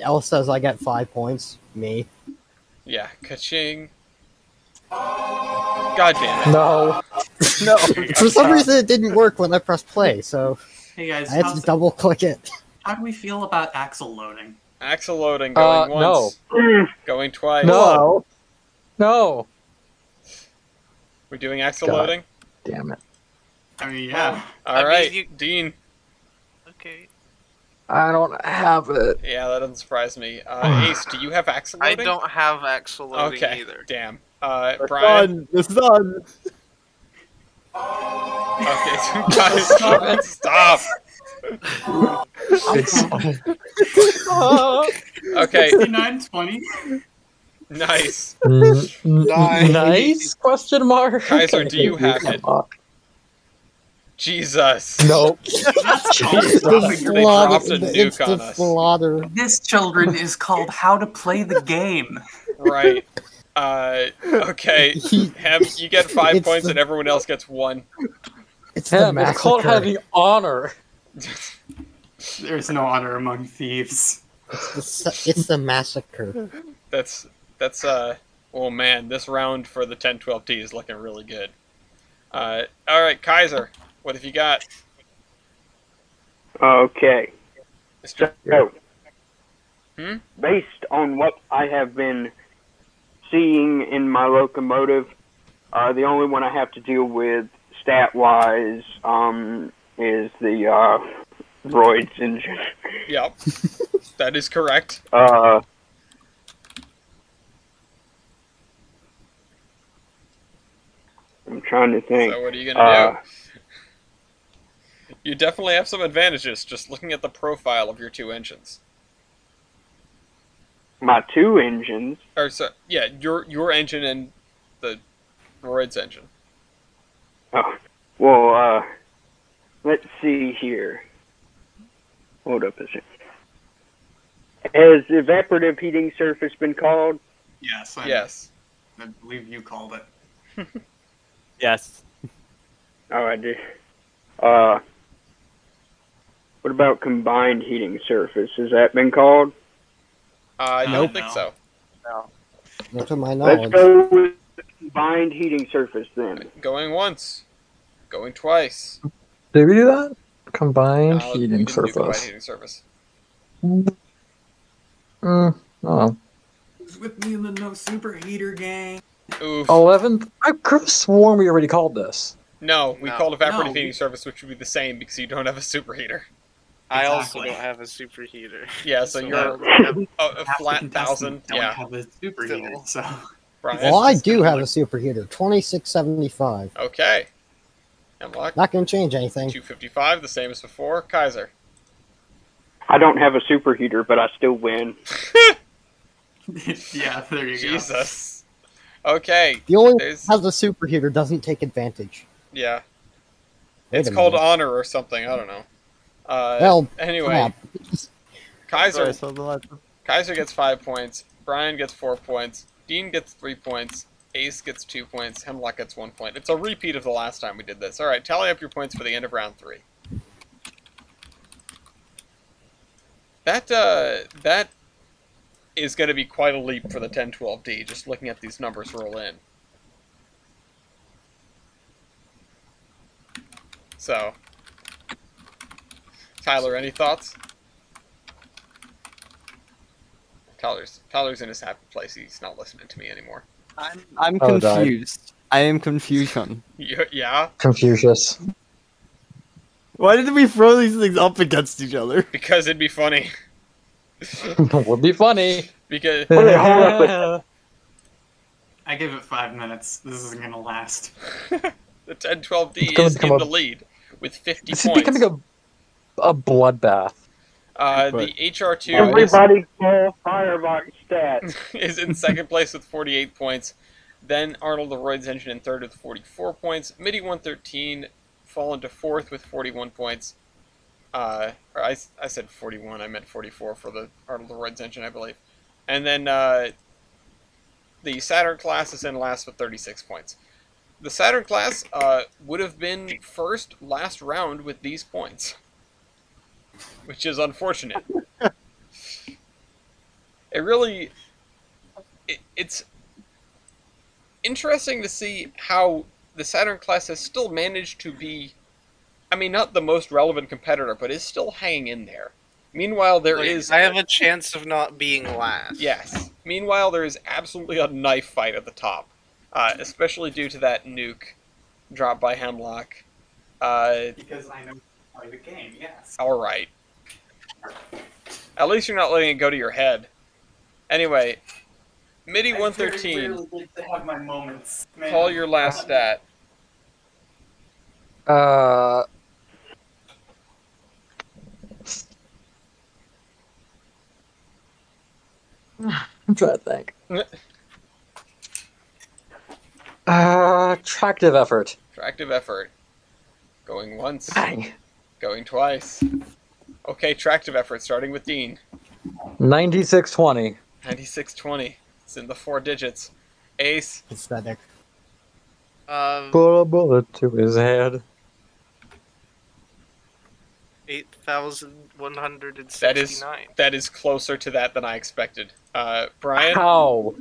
Ellis says I get 5 points. Me. Yeah, ka-ching. God damn it. No. No. For some reason, it didn't work when I pressed play, so Hey guys, I had to double click it. how do we feel about axle loading? Axle loading going once. Going twice. No. No. We're doing axle God. loading? Damn it. I mean, yeah. Alright, Dean. Okay. I don't have it. Yeah, that doesn't surprise me. Ace, do you have axle I loading? don't have axle loading Okay, either. damn. Brian? It's done. Okay, guys, stop. Okay, 69.20. nice. Nice? Question mark. Kaiser, do you have it? Jesus. Nope. That's Jesus. called They dropping dropped a It's nuke the on us. slaughter. This, children, is called How to Play the Game. Right. Okay. Hem, you get 5 It's points the- and everyone else gets 1. It's the Him, it's called massacre. having honor. There's no honor among thieves. It's the massacre. That's oh man, this round for the 10-12T is looking really good. Alright, Kaiser, what have you got? Okay. Mr. So, Hmm? based on what I have been seeing in my locomotive, the only one I have to deal with stat-wise is the Royd's engine. Yep. That is correct. I'm trying to think. So what are you gonna do? You definitely have some advantages just looking at the profile of your 2 engines. My 2 engines. Or so yeah, your engine and the Royd's engine. Oh, well, let's see here. Hold up a second. Has evaporative heating surface been called? Yes. Yes. I believe you called it. Yes. Oh, I did. What about combined heating surface? Has that been called? I don't think No. so. Not to my Let's knowledge. go with combined heating surface then. Going once. Going twice. Did we do that? Combined We heating didn't do combined surface. heating surface. Oh. Who's with me in the no superheater gang? Oof. 11th? I could have sworn we already called this. No, we No. called evaporative No. heating surface, which would be the same because you don't have a superheater. I also Exactly. don't have a superheater. Yeah, so you're I only have- a Half the flat contestants 1,000. don't Yeah, have a superheater, so Brian. Well, I just do gonna have a look- superheater. 2675. Okay. Hemlock. Not going to change anything. 255, the same as before. Kaiser. I don't have a superheater, but I still win. yeah, there you go. Jesus. Okay. The only one There's- that has a superheater doesn't take advantage. Yeah. Wait It's a called minute. honor or something. I don't know. Well, Anyway, Kaiser. Sorry, so the last- Kaiser gets 5 points. Brian gets 4 points. Dean gets 3 points. Ace gets 2 points. Hemlock gets 1 point. It's a repeat of the last time we did this. All right, tally up your points for the end of round 3. That is going to be quite a leap for the 10-12D. Just looking at these numbers roll in. So, Tyler, any thoughts? Tyler's in his happy place. He's not listening to me anymore. I'm Oh, died. confused. I am confusion. Yeah, Confucius. Why did we throw these things up against each other? because it'd be funny. Would be funny. Because Wait, hold up I give it 5 minutes. This isn't gonna last. the 10-12D It's gonna is in become the a- lead with 50 This is points. becoming a bloodbath. The HR2 Everybody call Firebox stats. is in second place with 48 points. Then Arnold the Royd's Engine in third with 44 points. MIDI 113 fall into fourth with 41 points. Or I said 41, I meant 44 for the Arnold the Royd's Engine, I believe. And then the Saturn class is in last with 36 points. The Saturn class would have been first last round with these points, which is unfortunate. It's interesting to see how the Saturn class has still managed to be, I mean, not the most relevant competitor, but is still hanging in there. Meanwhile, there is... I have a chance of not being last. Yes. Meanwhile, there is absolutely a knife fight at the top, especially due to that nuke dropped by Hemlock. Because I know how to play the game, yes. Alright. At least you're not letting it go to your head. Anyway, MIDI 113, I rarely get to have my moments. Man. call your last stat. I'm trying to think. Attractive effort. Tractive effort. Going once. Bang. Going twice. Okay, tractive effort, starting with Dean. 9620. 9620. It's in the 4 digits. Ace. Aesthetic. Put a bullet to his head. 8,169. That is closer to that than I expected. Brian? How?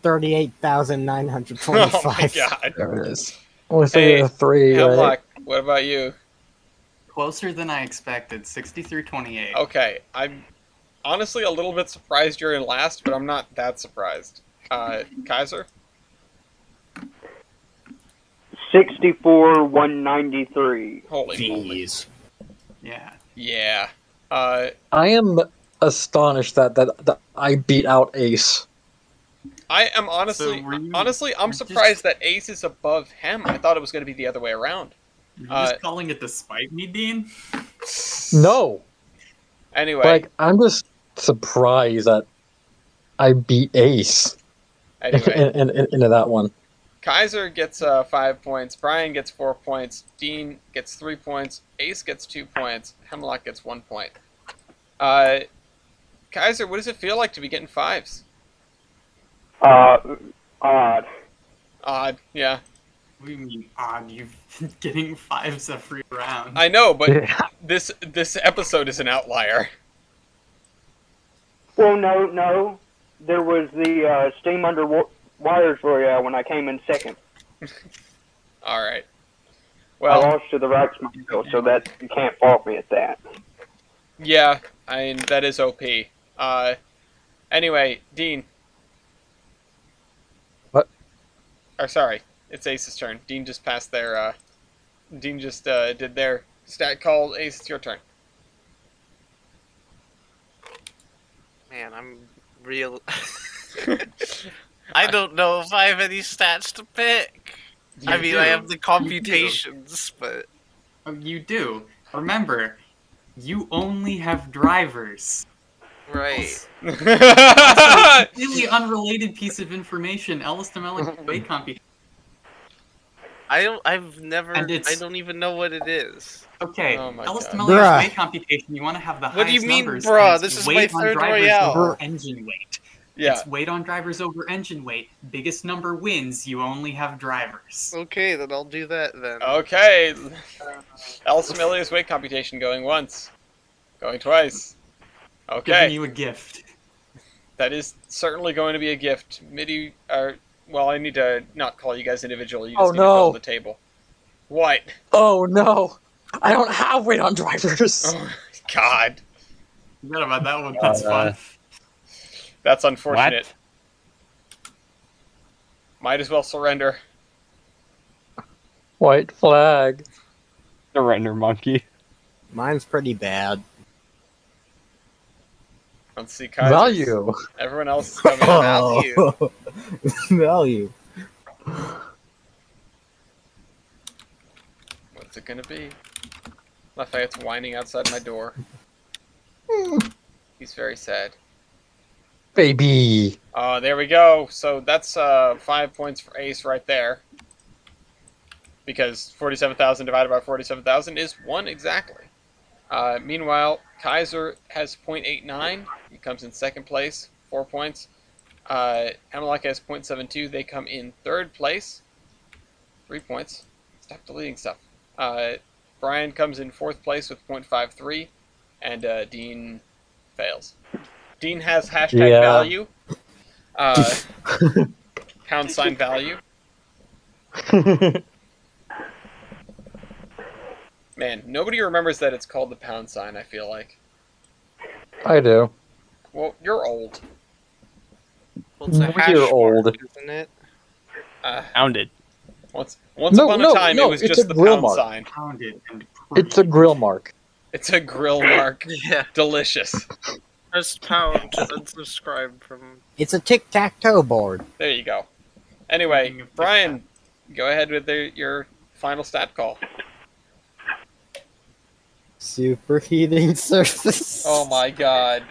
38,925. Oh my god. There it is. Only Hey, 3, Hemlock, right? what about you? Closer than I expected. 6328. Okay, I'm honestly a little bit surprised you're in last, but I'm not that surprised. Kaiser? 64,193. Holy moly. Jeez. Yeah. Yeah. I am astonished that I beat out Ace. I am honestly, So were you- I'm you're surprised just- that Ace is above Hem. I thought it was going to be the other way around. You're just calling it to spite me, Dean? No. Anyway, Like, I'm just surprised that I beat Ace into that one. Kaiser gets 5 points, Brian gets 4 points, Dean gets 3 points, Ace gets 2 points, Hemlock gets 1 point. Kaiser, what does it feel like to be getting 5s? Odd. Odd, yeah. What do you mean odd? You've been getting 5s every round. I know, but Yeah. this episode is an outlier. Well, no. There was the Steam Under Wires Royale when I came in second. Alright. I Well, lost to the Reichsmobile, so that you can't fault me at that. yeah, I mean, that is OP. Anyway, Dean. What? Or sorry, it's Ace's turn. Dean just passed their, Dean just did their stat call. Ace, it's your turn. Man, I'm real. I don't know if I have any stats to pick. I You mean, do. I have the computations, but Oh, you do. Remember, you only have drivers. right. Also, completely unrelated piece of information. Ellis Demelic weight computation. I've never. And it's- I don't even know what it is. Okay, Oh my Ellis God. Demelic's Bruh. weight computation. You want to have the What do you highest mean, numbers. bruh? and it's This is weight my on third drivers Royale. over engine weight. Yeah. It's weight on drivers over engine weight. Biggest number wins. You only have drivers. Okay, then I'll do that then. Okay. Elsamilia's weight computation going once. Going twice. Giving Okay. you a gift. That is certainly going to be a gift. MIDI, well, I need to not call you guys individually. You just Oh, need to fill no. the table. What? Oh no! I don't have weight on drivers. Oh, God. Forgot about that one. That's fun. That's unfortunate. What? Might as well surrender. White flag. Surrender, monkey. Mine's pretty bad. Let's see, Kaiser's. Value. Everyone else is coming. Value. Value. What's it gonna be? Lafayette's whining outside my door. He's very sad. Baby. There we go. So that's 5 points for Ace right there. Because 47,000 divided by 47,000 is 1 exactly. Meanwhile, Kaiser has 0.89. He comes in second place, 4 points. Hemlock has 0.72. They come in third place, 3 points. Stop deleting stuff. Brian comes in fourth place with 0.53, and Dean fails. Dean has hashtag value, pound sign value. Man, nobody remembers that it's called the pound sign, I feel like. I do. Well, you're old. Well, it's a We're hash old. mark, isn't it? Pounded. Once upon a time, it was it's just a the grill pound mark. sign. Pounded and It's a grill mark. It's a grill mark. Yeah. Delicious. Press pound to unsubscribe from. It's a tic-tac-toe board. There you go. Anyway, Speaking of Brian, go ahead with your final stat call. Superheating surface. Oh my god.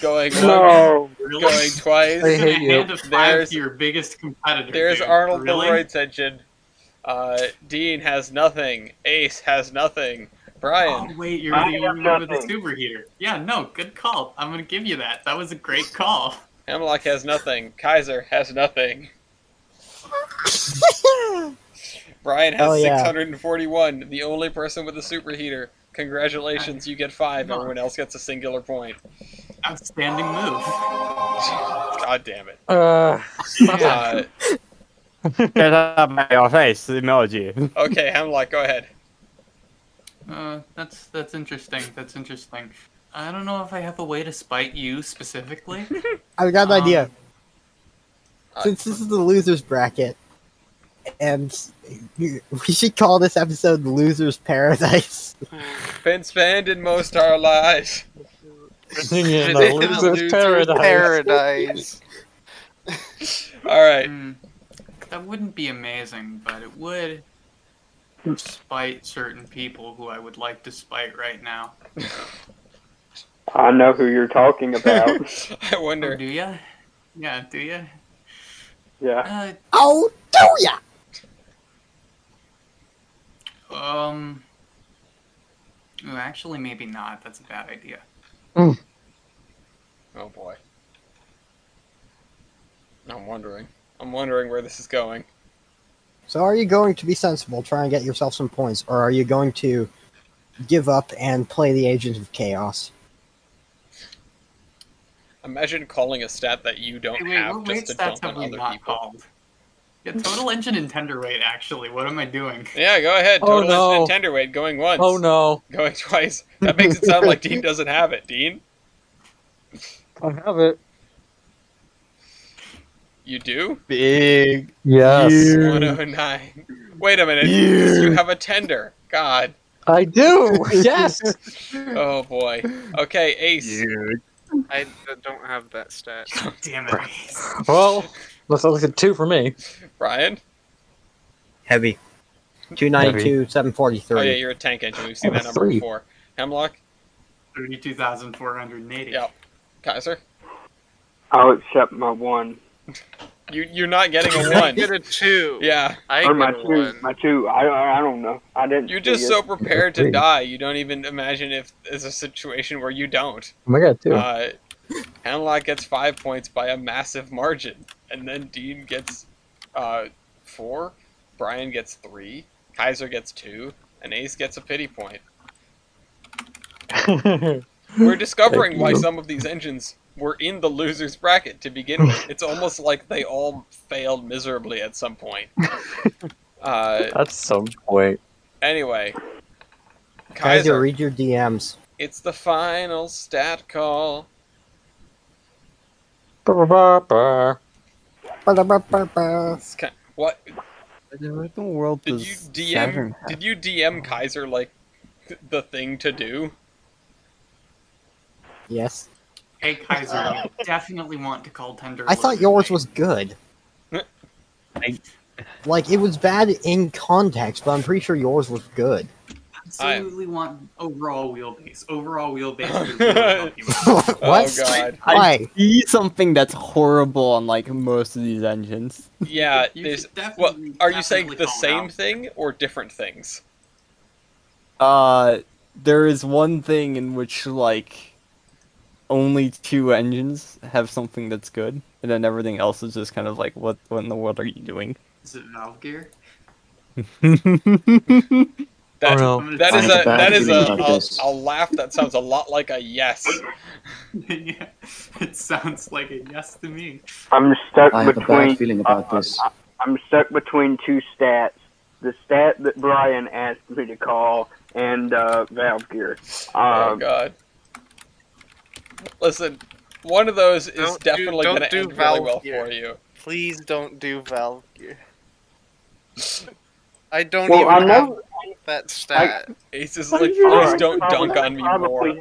Going once, No. going twice. I hate you. Hand of five There's- to your biggest competitor. There's dude. Arnold really? Leroy's engine. Dean has nothing. Ace has nothing. Brian. Oh wait, you're I the have only one with a nothing. superheater. Yeah, no, good call. I'm gonna give you that. That was a great call. Hemlock has nothing. Kaiser has nothing. Brian has Hell yeah. 641. The only person with a superheater. Congratulations, you get 5. Everyone else gets a singular point. Outstanding move. God damn it. Yeah. Get up my your face, emoji. Okay, Hemlock, go ahead. That's interesting. That's interesting. I don't know if I have a way to spite you specifically. I've got an idea. Uh, Since this is the losers bracket, and we should call this episode "Losers Paradise." Been spending most our lives. In the loser's paradise. Alright. That wouldn't be amazing, but it would spite certain people who I would like to spite right now. I know who you're talking about. I Oh, wonder. do ya? Yeah, do ya? Yeah. Oh, do ya? Actually, maybe not. That's a bad idea. Oh boy. I'm wondering where this is going. So, are you going to be sensible, try and get yourself some points, or are you going to give up and play the Agent of Chaos? Imagine calling a stat that you don't Hey, wait, have what just weight to stats dump on have we other not people. called? Yeah, total engine and tender weight, actually. What am I doing? Yeah, go ahead. Oh, Total no. engine and tender weight going once. Oh no. Going twice. That makes it sound like Dean doesn't have it. Dean? I have it. You do? Big. Yes. 109. Wait a minute. You have a tender. God. I do. Yes. Oh boy. Okay, Ace. I don't have that stat. Damn it. Well, let's look at 2 for me. Brian? Heavy. 292, 743. Oh yeah, you're a tank engine. We've seen that number 3. before. Hemlock? 32,480. Yep. Kaiser? I'll accept my 1. You're not getting a I 1. get a 2. Yeah. I Or my get a 2. 1. My 2. I don't know. I didn't. You're see just it. so prepared to 3. die, you don't even imagine if there's a situation where you don't. Oh my god, 2. Hemlock gets 5 points by a massive margin. And then Dean gets 4. Brian gets 3. Kaiser gets 2. And Ace gets a pity point. We're discovering Thank why you. some of these engines were in the loser's bracket to begin with. It's almost like they all failed miserably at some point. That's some point. Anyway, Kaiser, read your DMs. it's the final stat call. Ba-ba-ba-ba. Ba-da-ba-ba-ba. What What in the world did does you Saturn DM? have? Did you DM Kaiser like the thing to do? Yes. Hey Kaiser, you definitely want to call tender. I thought yours was good. I- Like, it was bad in context, but I'm pretty sure yours was good. Absolutely want overall wheelbase. Overall wheelbase would really help you out. What? Oh god. Why? see something that's horrible on like most of these engines. Yeah, You there's. should Well, definitely- are you saying definitely the call it same out. thing or different things? There is one thing in which like only 2 engines have something that's good, and then everything else is just kind of like, what in the world are you doing? Is it valve gear? That, no. that I is have a a bad that is feeling about this. a laugh that sounds a lot like a yes. Yeah, it sounds like a yes to me. I'm stuck I have a between. bad feeling about this. I'm stuck between 2 stats. The stat that Brian asked me to call and valve gear. Oh god. Listen, one of those is Don't definitely don't going to do end really valve well gear. for you. Please don't do valve gear. I don't Well, I even know. have that stat. Ace is like, please Alright, don't probably- dunk on me more.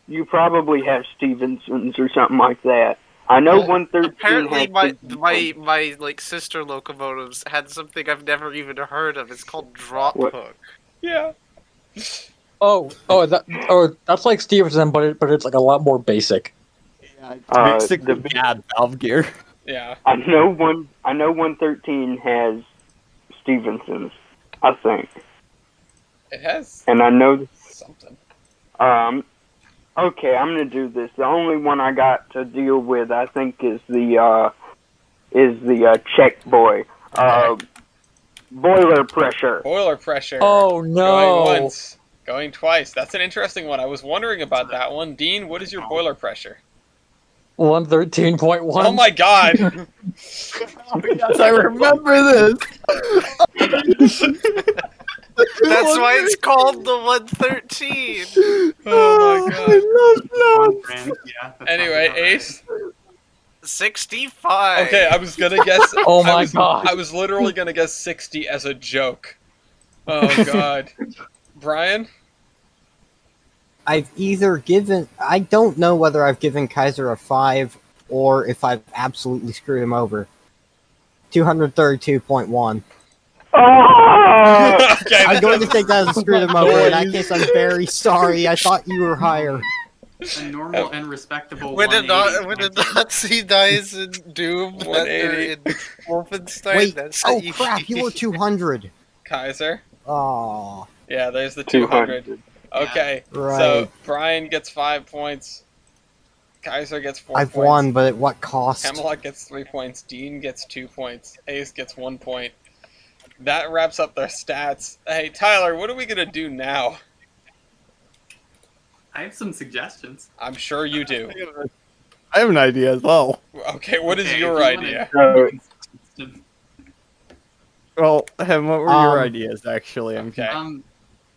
You probably have Stevenson's or something like that. I know Well, 113 Apparently, has my Stevenson's. my like sister locomotives had something I've never even heard of. It's called drop What? hook. Yeah. That's like Stevenson, but it's like a lot more basic. Yeah, it's Uh, basically the- bad valve gear. Yeah. I know 113 has Stevenson's, I think, It has and I know. something. Okay, I'm gonna do this. The only one I got to deal with, I think, is the check boy. Boiler pressure. Boiler pressure. Oh Going no! once. Going twice. That's an interesting one. I was wondering about that one. Dean, what is your boiler pressure? 113.1. Oh my god! Yes, I remember this. That's why it's called the 113. Oh my god. One brand, yeah. that sounds Anyway, about right. Ace. 65. Okay, I was gonna guess. Oh my I was, god. I was literally gonna guess 60 as a joke. Oh god. Brian? I've either given. I don't know whether I've given Kaiser a 5 or if I've absolutely screwed him over. 232.1. Oh! Okay, I'm going to take that as a screwed him over. In that Boys. case, I'm very sorry. I thought you were higher. A normal and respectable When the 180 when the points. Nazi dies in Doom, that, or 180. in Wolfenstein, Wait. that's Oh easy. crap! You were 200. Kaiser. Oh, Yeah, there's the 200. Okay, right. so Brian gets 5 points. Kaiser gets 4 I've points. won, but at what cost? Hemlock gets 3 points. Dean gets 2 points. Ace gets 1 point. That wraps up their stats. Hey, Tyler, what are we gonna do now? I have some suggestions. I'm sure you do. I have an idea as well. Okay, what is Okay, your if you idea? Well, Hem, what were your Um, ideas actually? I'm Okay.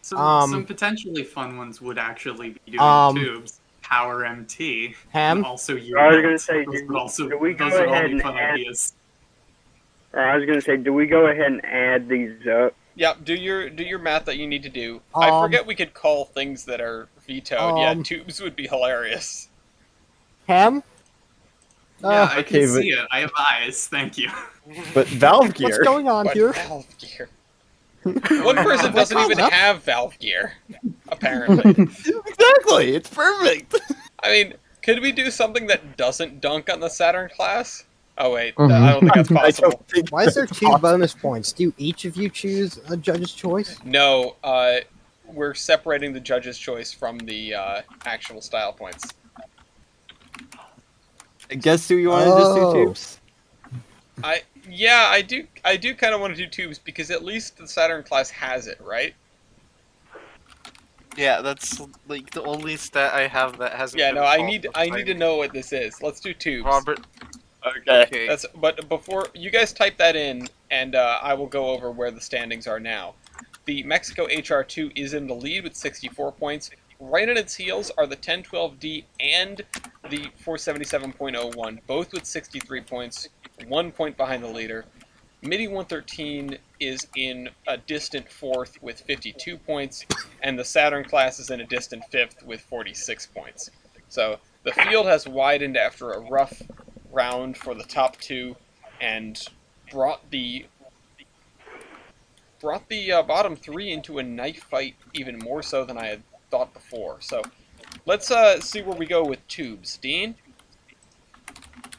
Some potentially fun ones would actually be doing tubes, power MT, Ham? and also I was gonna units. say, Those would also do we go those would all ahead be and fun add- ideas. I was gonna say, do we go ahead and add these up? Yeah, do your math that you need to do. I forget we could call things that are vetoed. Yeah, tubes would be hilarious. Ham? Yeah, I okay, can but- see it. I have eyes. Thank you. But valve What's gear. going on But here? valve gear. One person doesn't What's even up? have valve gear, apparently. Exactly. It's perfect. I mean, could we do something that doesn't dunk on the Saturn class? Oh wait, Mhm. I don't think that's I possible. don't think Why is there that's 2 bonus points? Do each of you choose a judge's choice? No, we're separating the judge's choice from the actual style points. I guess do you want to just do Oh. tubes? I do kind of want to do tubes because at least the Saturn class has it, right? Yeah, that's like the only stat I have that hasn't. Yeah, been no, I called need before. to know what this is. Let's do tubes. Robert. Okay. Okay. But before you guys type that in, and I will go over where the standings are now. The Mexico HR2 is in the lead with 64 points. Right on its heels are the 1012D and the 477.01, both with 63 points, 1 point behind the leader. MIDI 113 is in a distant fourth with 52 points, and the Saturn class is in a distant fifth with 46 points. So the field has widened after a rough round for the top two, and brought the bottom three into a knife fight even more so than I had thought before. So let's see where we go with tubes. Dean?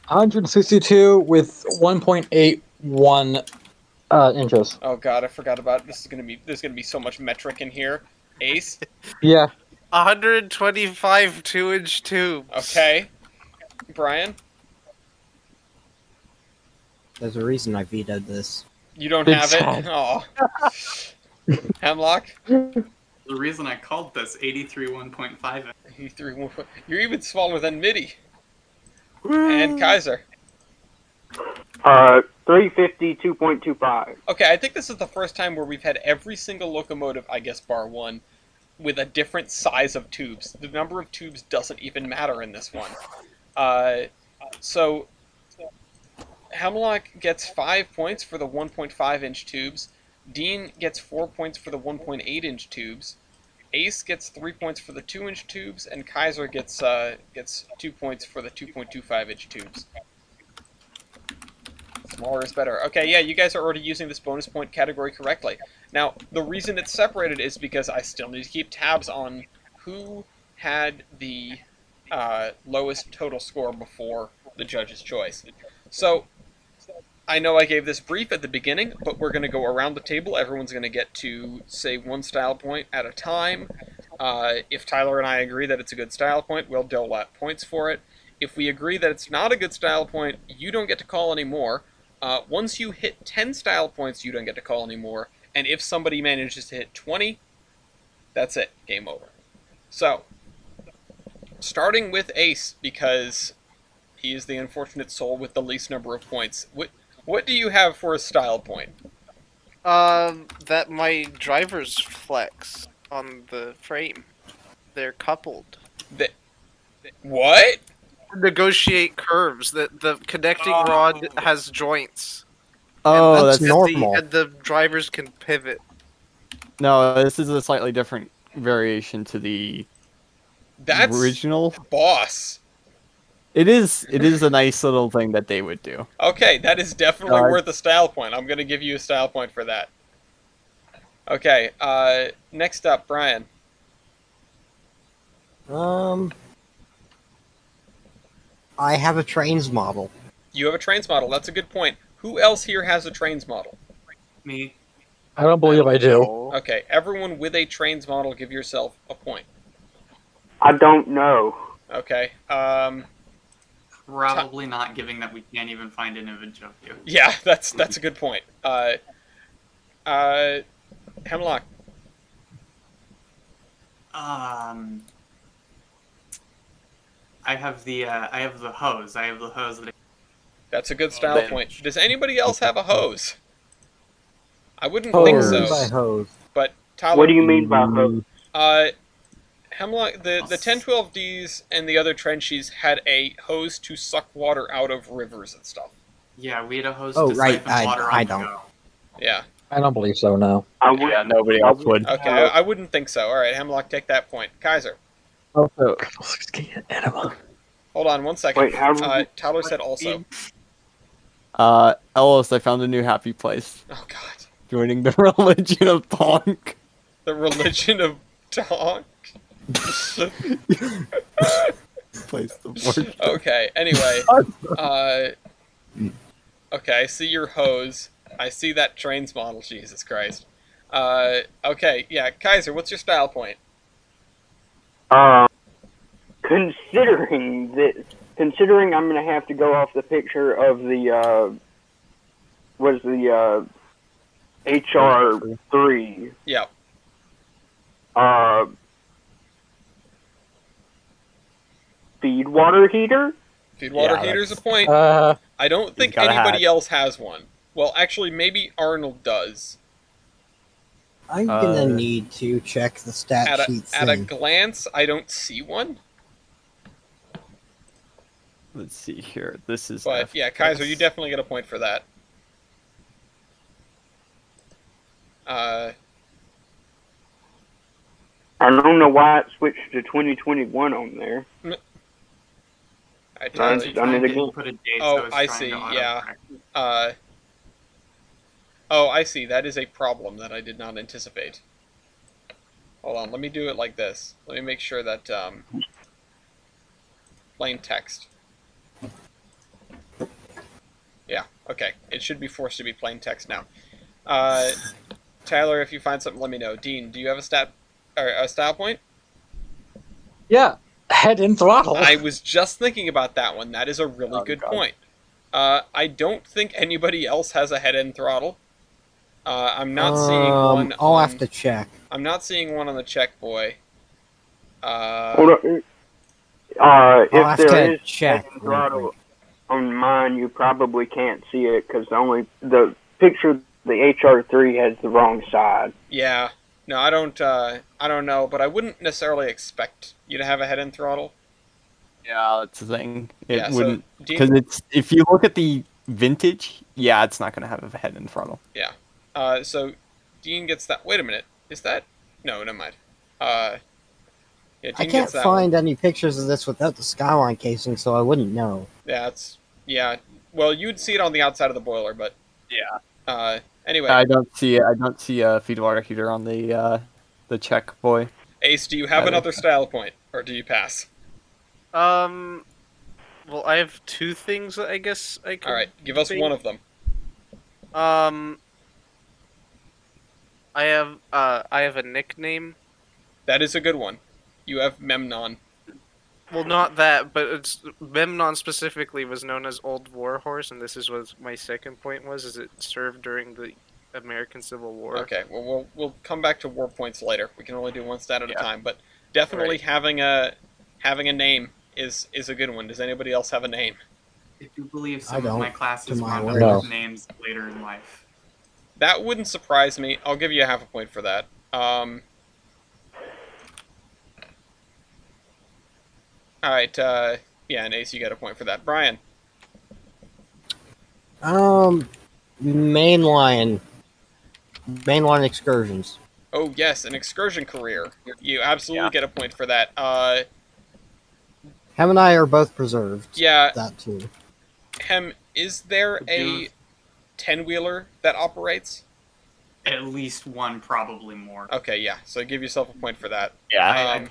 162 with 1.81 inches. Oh god, I forgot about it. There's gonna be so much metric in here. Ace? Yeah. 125 2-inch tubes. Okay. Brian? There's a reason I vetoed this. You don't Big have sad. it? Aw. Hemlock? The reason I called this 83 1.5. You threw one. You're even smaller than MIDI. And Kaiser. 350 2.25. Okay, I think this is the first time where we've had every single locomotive, I guess bar one, with a different size of tubes. The number of tubes doesn't even matter in this one. So Hemlock gets 5 points for the 1.5-inch tubes. Dean gets 4 points for the 1.8-inch tubes. Ace gets 3 points for the 2-inch tubes, and Kaiser gets 2 points for the 2.25-inch tubes. Smaller is better. Okay, yeah, you guys are already using this bonus point category correctly. Now, the reason it's separated is because I still need to keep tabs on who had the lowest total score before the judge's choice. So, I know I gave this brief at the beginning, but we're going to go around the table. Everyone's going to get to say one style point at a time. If Tyler and I agree that it's a good style point, we'll dole out points for it. If we agree that it's not a good style point, you don't get to call anymore. Once you hit 10 style points, you don't get to call anymore. And if somebody manages to hit 20, that's it. Game over. So, starting with Ace, because he is the unfortunate soul with the least number of points. What do you have for a style point? That my drivers flex on the frame. They're coupled. What? Negotiate curves. That the connecting rod has joints. Oh, that's that's normal. And the drivers can pivot. no. This is a slightly different variation to the That's original. boss. It is a nice little thing that they would do. Okay, that is definitely God. worth a style point. I'm going to give you a style point for that. Okay, next up, Brian. I have a trains model. You have a trains model. That's a good point. Who else here has a trains model? Me. I don't believe I do. Okay, everyone with a trains model, give yourself a point. I don't know. Okay, Probably not, given that we can't even find an image of you. yeah, that's a good point. Hemlock. I have the hose. I have the hose that That's a good style then- point. Does anybody else have a hose? I wouldn't think Hose. so. By hose. But Tyler, What do you mean by hose? Hemlock, the 1012Ds and the other trenchies had a hose to suck water out of rivers and stuff. yeah, we had a hose Oh, to right, siphon water I on the don't. go. Yeah. I don't believe so, no. I would, Yeah, nobody else would. Okay, I wouldn't think so. All right, Hemlock, take that point. Kaiser, Also, Enema. hold on one second. Wait, how- Tyler said also. Ellis, I found a new happy place. Oh God, Joining the religion of Tonk. the religion of Donk. Place the worship. Okay. Anyway, okay, I see your hose. I see that trains model. Jesus Christ. Okay, yeah, Kaiser, what's your style point? Considering I'm going to have to go off the picture of the HR3. Yeah. Feed water heater. Feed water Yeah, heater's a point. Uh, I don't think gotta anybody have- else has one. Well, actually, maybe Arnold does. I'm Uh, gonna need to check the stat At sheet a thing. glance, I don't see one. Let's see here. This is. But yeah, Kaiser, you FPS. definitely get a point for that. I don't know why it switched to 2021 on there. I Right. totally. Done it Trying to again. put a date, Oh, so it's I trying see, to yeah. autocorrect. Oh, I see. That is a problem that I did not anticipate. Hold on, let me do it like this. Let me make sure that plain text. Yeah, okay. It should be forced to be plain text now. Tyler, if you find something, let me know. Dean, do you have a style point? Yeah, head and throttle. I was just thinking about that one. That is a really Oh, good God. point. I don't think anybody else has a head end throttle. I'm not seeing one. I'll on, have to check. I'm not seeing one on the check boy. Hold on. I'll have If there to is check head and real throttle quick. on mine, you probably can't see it because only the picture the HR3 has the wrong side. Yeah. No, I don't know, but I wouldn't necessarily expect you to have a head end throttle. Yeah, that's the thing. It Yeah, so wouldn't Dean- because it's if you look at the vintage, yeah, it's not gonna have a head and throttle. So Dean gets that. Wait a minute. Is that? No, never mind. Yeah, Dean I can't gets that find one. any pictures of this without the Skyline casing, so I wouldn't know. Yeah. Well, you'd see it on the outside of the boiler, but Yeah. Anyway, I don't see a feed water heater on the check boy. Ace, do you have Either. another style point, or do you pass? Well, I have two things that I guess I can. All right, give us one of them. I have a nickname. That is a good one. You have Memnon. Well, not that, but it's Memnon specifically was known as Old Warhorse, and this is what my second point was: is it served during the American Civil War? Okay, well we'll come back to war points later. We can only do one stat at a Yeah. time, but definitely Right. having a name is a good one. Does anybody else have a name? I do believe I some of don't, my to classes my wound up awareness. with names later in life. That wouldn't surprise me. I'll give you a half a point for that. All right. Yeah, and Ace, you got a point for that. Brian. Mainline excursions. Oh yes, an excursion career. You absolutely Yeah. get a point for that. Hem and I are both preserved. Yeah, That too. Hem, is there a 10-wheeler that operates? At least one, probably more. Okay, yeah. So give yourself a point for that. Yeah.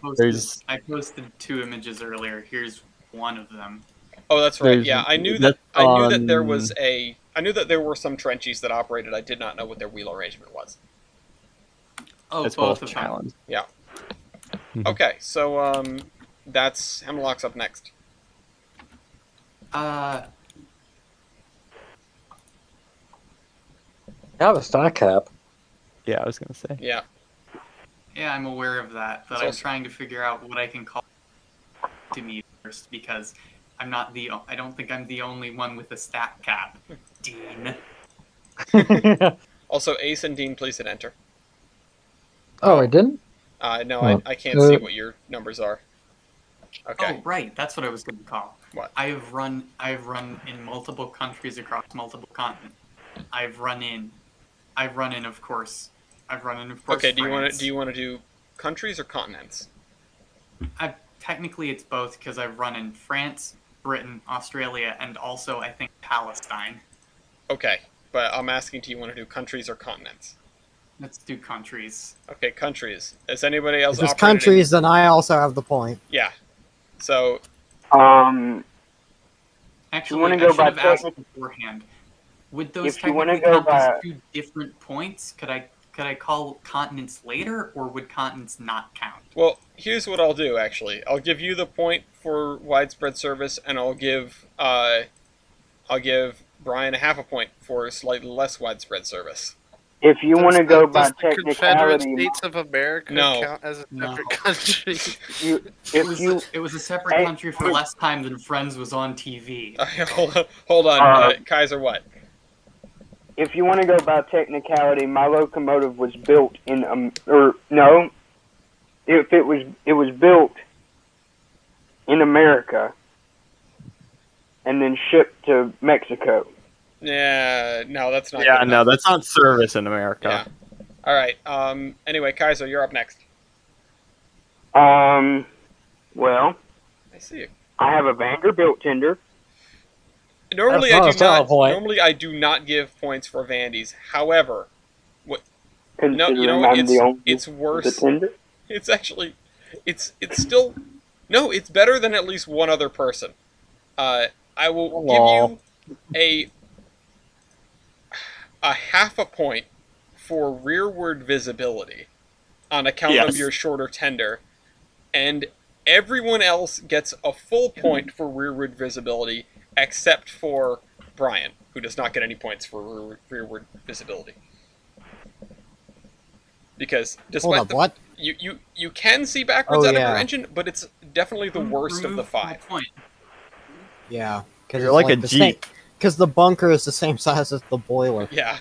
I posted two images earlier. Here's one of them. Oh, that's right. There's- Yeah, I knew that's that there on- was I knew that there were some trenchies that operated. I did not know what their wheel arrangement was. Oh, It's both both of them. challenge. Okay, so that's Hemlock's up next. Uh, I have a stock cap. Yeah, I was gonna say. Yeah. yeah, I'm aware of that, but So- I'm trying to figure out what I can call to me first because I don't think I'm the only one with a stat cap. Dean. Also, Ace and Dean, please hit enter. Oh, I didn't? No, Oh. I can't see what your numbers are. Okay. Oh, right. That's what I was going to call. What? I've run in multiple countries across multiple continents. I've run in, of course. Okay. Do you want France. to do countries or continents? Technically, it's both because I've run in France, Britain, Australia, and also I think Palestine. Okay, but I'm asking, do you want to do countries or continents? Let's do countries. Okay, countries. Has anybody else If it's operated in- countries, then I also have the point. Yeah. So Actually, wanna I go should by have asked technical- beforehand. Would those If you wanna technically go count as by- two different points? Could I call continents later, or would continents not count? Well, here's what I'll do. Actually, I'll give you the point for widespread service, and I'll give Brian a half a point for slightly less widespread service. if you want to go by Does the Confederate technicality, States of America No. count as a No. separate country? It was a separate country for less time than Friends was on TV. Hold on, Uh, Kaiser. What? if you want to go by technicality, my locomotive was built in or no, if it was built in America and then shipped to Mexico. Yeah, no, that's not. Yeah, good no, enough. that's not service in America. Yeah. All right. Anyway, Kaiser, you're up next. Well, I see. I have a Vanderbilt tender. Normally, That's not I a do solid not. point. Normally, I do not give points for Vandy's. However, Considering you know what? I'm the only It's with worse. the tender. It's actually, it's still, no, it's better than at least one other person. I will Lol. give you a half a point for rearward visibility on account of Yes. your shorter tender, and everyone else gets a full point for rearward visibility except for Brian, who does not get any points for rearward visibility. Because Hold despite up, what? you can see backwards Oh, out of yeah. your engine, but it's definitely the worst of the Remove my 5. point. Yeah, because You're like a Jeep. Because the bunker is the same size as the boiler. Yeah.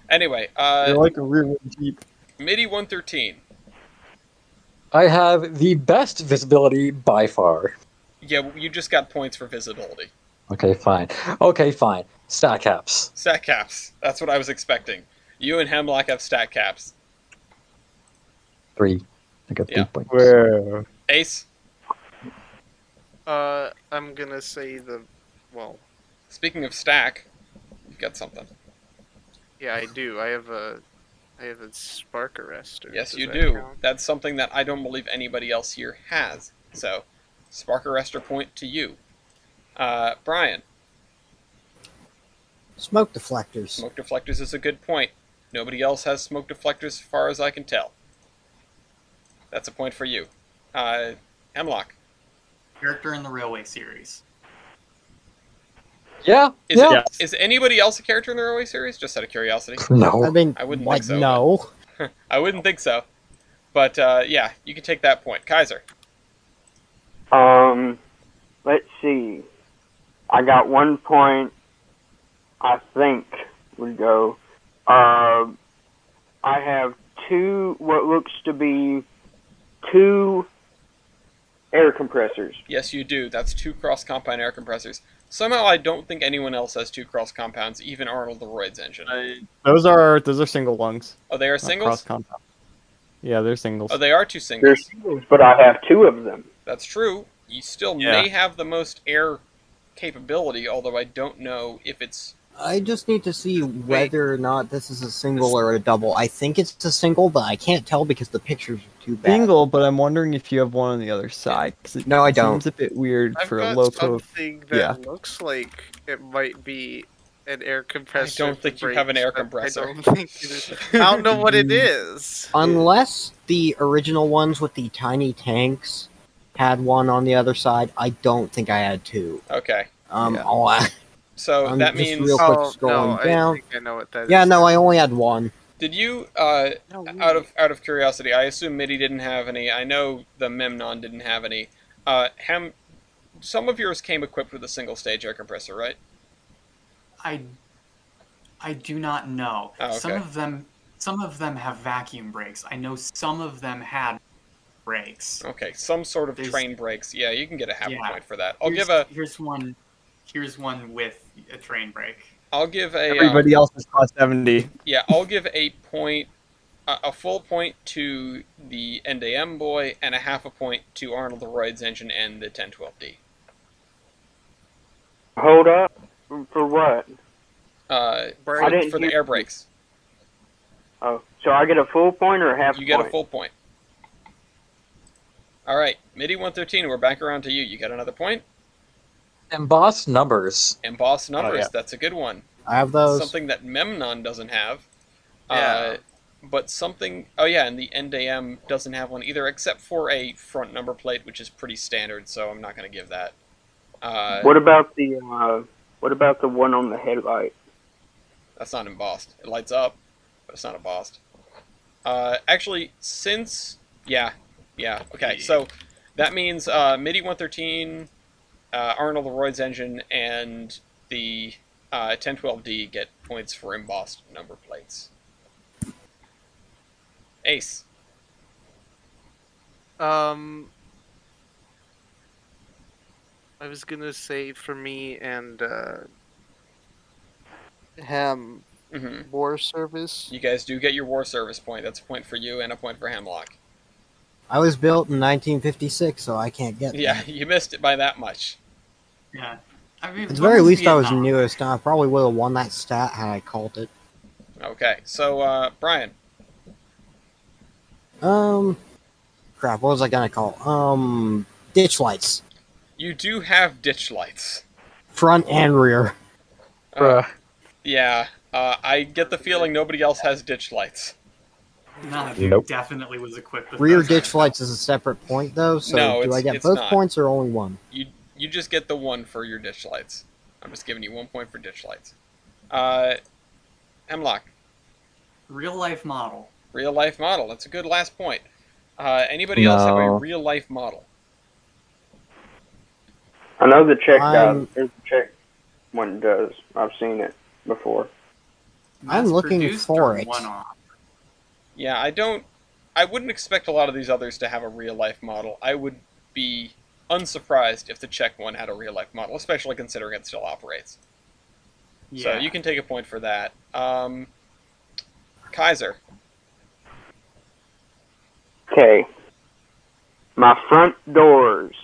Anyway, You're like a rear Jeep. MIDI 113. I have the best visibility by far. Yeah, you just got points for visibility. Okay, fine. Okay, fine. Stat caps. Stat caps. That's what I was expecting. You and Hemlock have stat caps. 3. I got 3 Yeah. points. Where? Ace, I'm gonna say well, speaking of stack, you've got something. yeah, I do. I have a spark arrestor. Yes, Does you that do. count? That's something that I don't believe anybody else here has. So, spark arrestor point to you. Brian, Smoke deflectors. smoke deflectors is a good point. Nobody else has smoke deflectors as far as I can tell. That's a point for you. Hemlock. Character in the Railway series. Yeah? Is, yeah. is anybody else a character in the Railway series? Just out of curiosity. I No. mean, I wouldn't like, think so, no. I wouldn't think so. But, yeah, you can take that point. Kaiser. Let's see. I got 1 point. I think would go. I have what looks to be 2 air compressors. Yes, you do. That's 2 cross-compound air compressors. Somehow I don't think anyone else has 2 cross-compounds, even Arnold the Royd's engine. Those are single lungs. Oh, they are not singles? cross-compound. Yeah, they're singles. Oh, they are 2 They're singles. singles, but I have 2 of them. That's true. You still Yeah. may have the most air capability, although I don't know if it's... I just need to see whether or not this is a single or a double. I think it's a single, but I can't tell because the pictures are too bad. Single, but I'm wondering if you have one on the other side. 'Cause it No, I don't. seems a bit weird I've for a got Loco. something that yeah. looks like it might be an air compressor. don't think for you have an brakes, air but compressor. I don't think it is. I don't know what it is. Unless the original ones with the tiny tanks had one on the other side, I don't think I had 2. Okay. Yeah. So I'm that just means... real quick Oh, scrolling no, down. I think I know what that is. Yeah, no, I only had 1. Did you, No, out of curiosity, I assume MIDI didn't have any. I know the Memnon didn't have any. Some of yours came equipped with a single stage air compressor, right? I do not know. Oh, okay. Some of them have vacuum brakes. I know some of them had brakes. Okay, some sort of There's- train brakes. Yeah, you can get a half a Yeah. point for that. Here's Here's one with a train brake. I'll give a Everybody else is cost 70. yeah, I'll give a point, a full point to the NDM boy, and a half a point to Arnold the Royd's engine and the 1012D. Hold up. For what? For, I didn't for the hear- air brakes, Oh, so I get a full point or a half you point? get a full point. All right, MIDI 113. We're back around to you. You got another point. Embossed numbers. Embossed numbers. yeah. That's a good one. I have those. Something that Memnon doesn't have. Yeah. But something... Oh, yeah, and the NDM doesn't have one either, except for a front number plate, which is pretty standard, so I'm not going to give that. What about the one on the headlight? That's not embossed. It lights up, but it's not embossed. Actually, since... Yeah, okay, so that means MIDI 113, Arnold the Royd's engine, and the 1012D get points for embossed number plates. Ace. I was gonna say for me and Ham Mm-hmm. war service. You guys do get your war service point. That's a point for you and a point for Hemlock. I was built in 1956, so I can't get Yeah, that. you missed it by that much. Yeah. I mean, At the what very was least, I was Vietnam? newest, and I probably would have won that stat had I called it. Okay, so Brian. Crap, what was I gonna call? Ditch lights. You do have ditch lights. Front and rear. Uh, yeah, I get the feeling nobody else has ditch lights. None of you Nope. definitely was equipped with Rear those ditch right lights is a separate point, though, so No, do I get it's both not. points or only one? You just get the one for your ditch lights. I'm just giving you 1 point for ditch lights. Hemlock. now. Real life model. Real life model. That's a good last point. Anybody else have a No. real life model? I know the Czech guy. I'm- There's the Czech one does. I've seen it before. I'm looking Mass-produced for or it. one-off? Yeah, I wouldn't expect a lot of these others to have a real life model. I would be unsurprised if the Czech one had a real life model, especially considering it still operates. Yeah. So you can take a point for that. Kaiser. Okay. My front doors.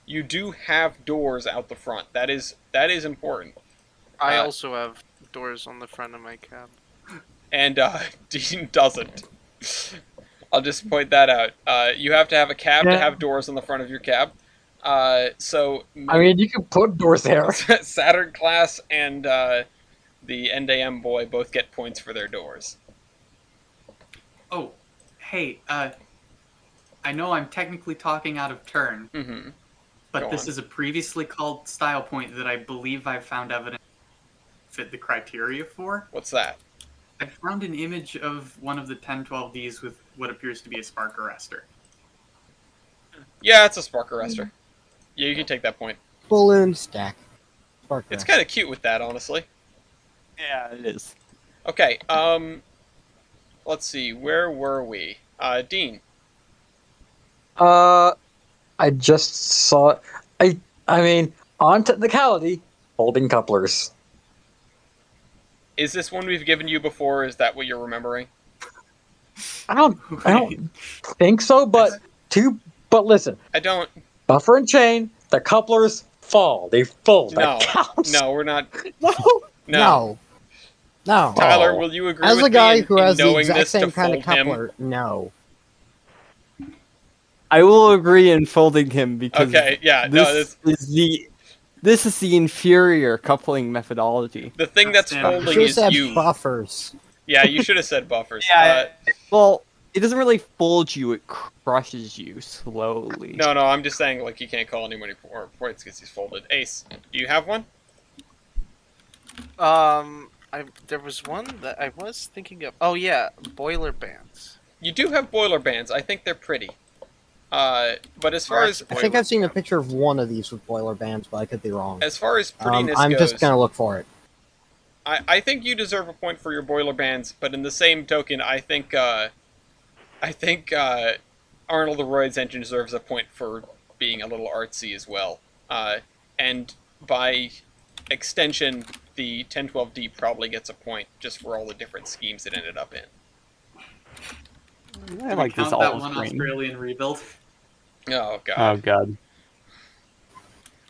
You do have doors out the front. That is important. I Uh, also have doors on the front of my cab. And Dean doesn't. I'll just point that out. You have to have a cab to Yeah. have doors on the front of your cab. So I mean, you can put doors there. Saturn class and the NDM boy both get points for their doors. Oh, hey, I know I'm technically talking out of turn, Mm-hmm. but Go this on. is a previously called style point that I believe I've found evidence fit the criteria for. What's that? I found an image of one of the 1012Ds with what appears to be a spark arrestor. Yeah, it's a spark arrestor. Yeah, you can take that point. Balloon stack. Spark It's arrestor. kind of cute with that, honestly. Yeah, it is. Okay, let's see, where were we? Dean. I just saw. I mean, on technicality, holding couplers. Is this one we've given you before? Is that what you're remembering? I don't think so, but listen, I don't. buffer and chain, the couplers fall. They fold. No, That counts. no, we're not. No. No. No. Tyler, Oh. will you agree As with a guy me in, who in has the knowing exact this to same kind of fold him? coupler, no. I will agree in folding him because Okay, yeah, no, this is the inferior coupling methodology. the thing that's Yeah. You folding should have is said you. buffers. Yeah, you should have said buffers. Yeah, Well, it doesn't really fold you; it crushes you slowly. No, I'm just saying, like, you can't call anybody more points because he's folded. Ace, do you have one? There was one that I was thinking of. Oh yeah, boiler bands. You do have boiler bands. I think they're pretty. But as far as I think I've seen a picture of one of these with boiler bands, but I could be wrong. prettiness I'm goes, just gonna look for it. I think you deserve a point for your boiler bands. But in the same token, I think Arnold the Royd's engine deserves a point for being a little artsy as well. And by extension, the 1012D probably gets a point just for all the different schemes it ended up in. I like this Count that olive one green. Australian rebuild. Oh god. Oh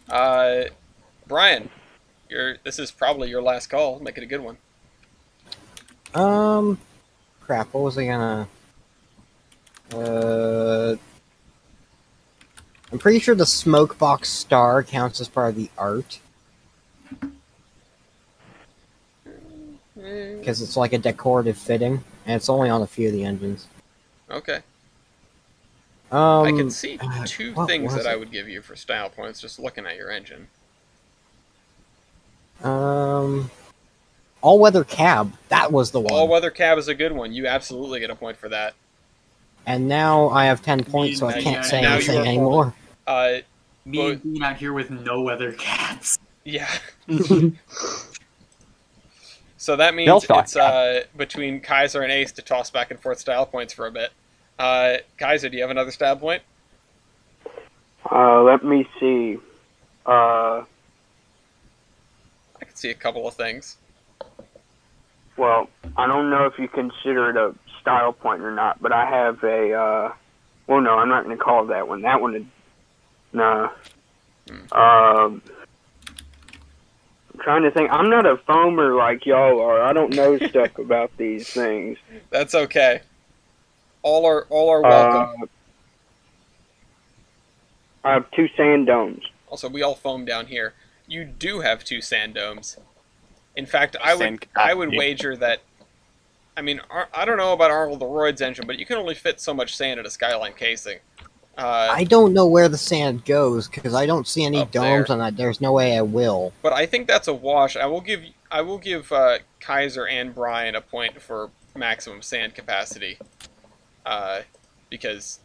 god. Brian, this is probably your last call. Make it a good one. Crap, what was I gonna... I'm pretty sure the smoke box star counts as part of the art. Because it's like a decorative fitting, and it's only on a few of the engines. Okay. I can see uh, two what things was that I it? would give you for style points just looking at your engine. All-weather cab. That was the one. All-weather cab is a good one. You absolutely get a point for that. And now I have 10 points, so I Now can't you- say now you anything are anymore. Me and Dean out here with no weather caps. Yeah. So that Shell means shock, it's between Kaiser and Ace to toss back and forth style points for a bit. Kaiser, do you have another stab point? Let me see. I can see a couple of things. Well, I don't know if you consider it a style point or not, but I have a. Well, no, I'm not going to call it that one. That one, no. I'm trying to think. I'm not a foamer like y'all are. I don't know stuff about these things. That's okay. All are welcome. I have 2 sand domes. Also, we all foam down here. You do have 2 sand domes. In fact, Sand I would capacity. wager that. I mean, I don't know about Arnold the Royd's engine, but you can only fit so much sand in a Skyline casing. I don't know where the sand goes because I don't see any Up domes, there. and there's no way I will. But I think that's a wash. I will give Kaiser and Brian a point for maximum sand capacity, because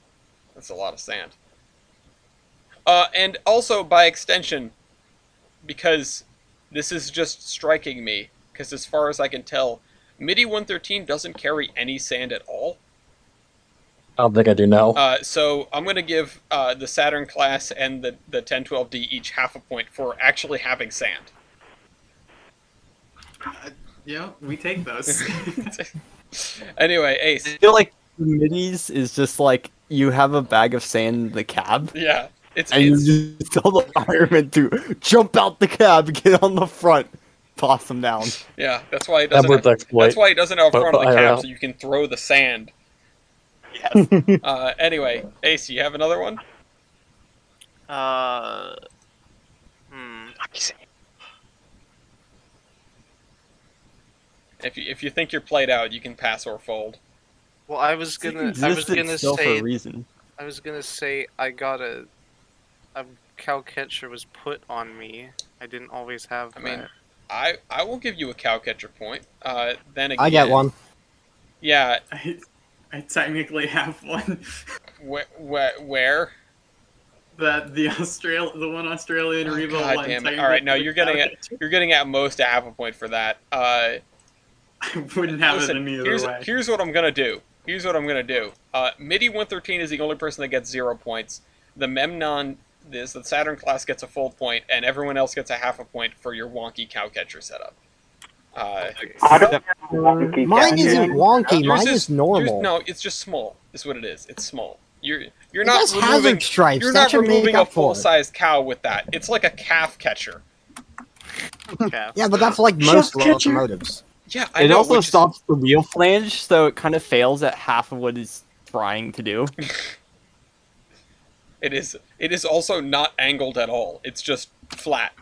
that's a lot of sand. And also by extension, because this is just striking me, because as far as I can tell, MIDI 113 doesn't carry any sand at all. I don't think I do now. So I'm going to give the Saturn class and the 1012D each half a point for actually having sand. Yeah, we take those. Anyway, I Ace. feel like the middies is just like you have a bag of sand in the cab, Yeah, it's and you just tell the fireman to jump out the cab, get on the front, toss them down. yeah. That's why it That doesn't. would exploit. That's why it doesn't have a front of the cab, IRL. so you can throw the sand. Yes. Anyway, Ace, you have another one? If you think you're played out, you can pass or fold. Well, I was gonna say for a reason. I got a cow catcher was put on me. I didn't always have I mean, that. I will give you a cow catcher point. Then again, I get one. Yeah, I technically have one. where? That the one Australian Oh, rebuild God line. damn it! All right, no, you're getting at most a half a point for that. I wouldn't have it Listen, any other way. here's what I'm gonna do. MIDI 113 is the only person that gets 0 points. The Memnon, the Saturn class gets a full point, and everyone else gets a half a point for your wonky cow catcher setup. I don't have a wonky Mine catcher. isn't wonky. Yours Mine is normal. no, it's just small. Is what it is. It's small. You're It not has removing. hazard stripes. You're That not should make removing a up for it. full-sized cow with that. It's like a calf catcher. Yeah, but that's like most locomotives. Yeah, I It know. also which is- stops the wheel flange, so it kind of fails at half of what it's trying to do. It is also not angled at all. It's just flat.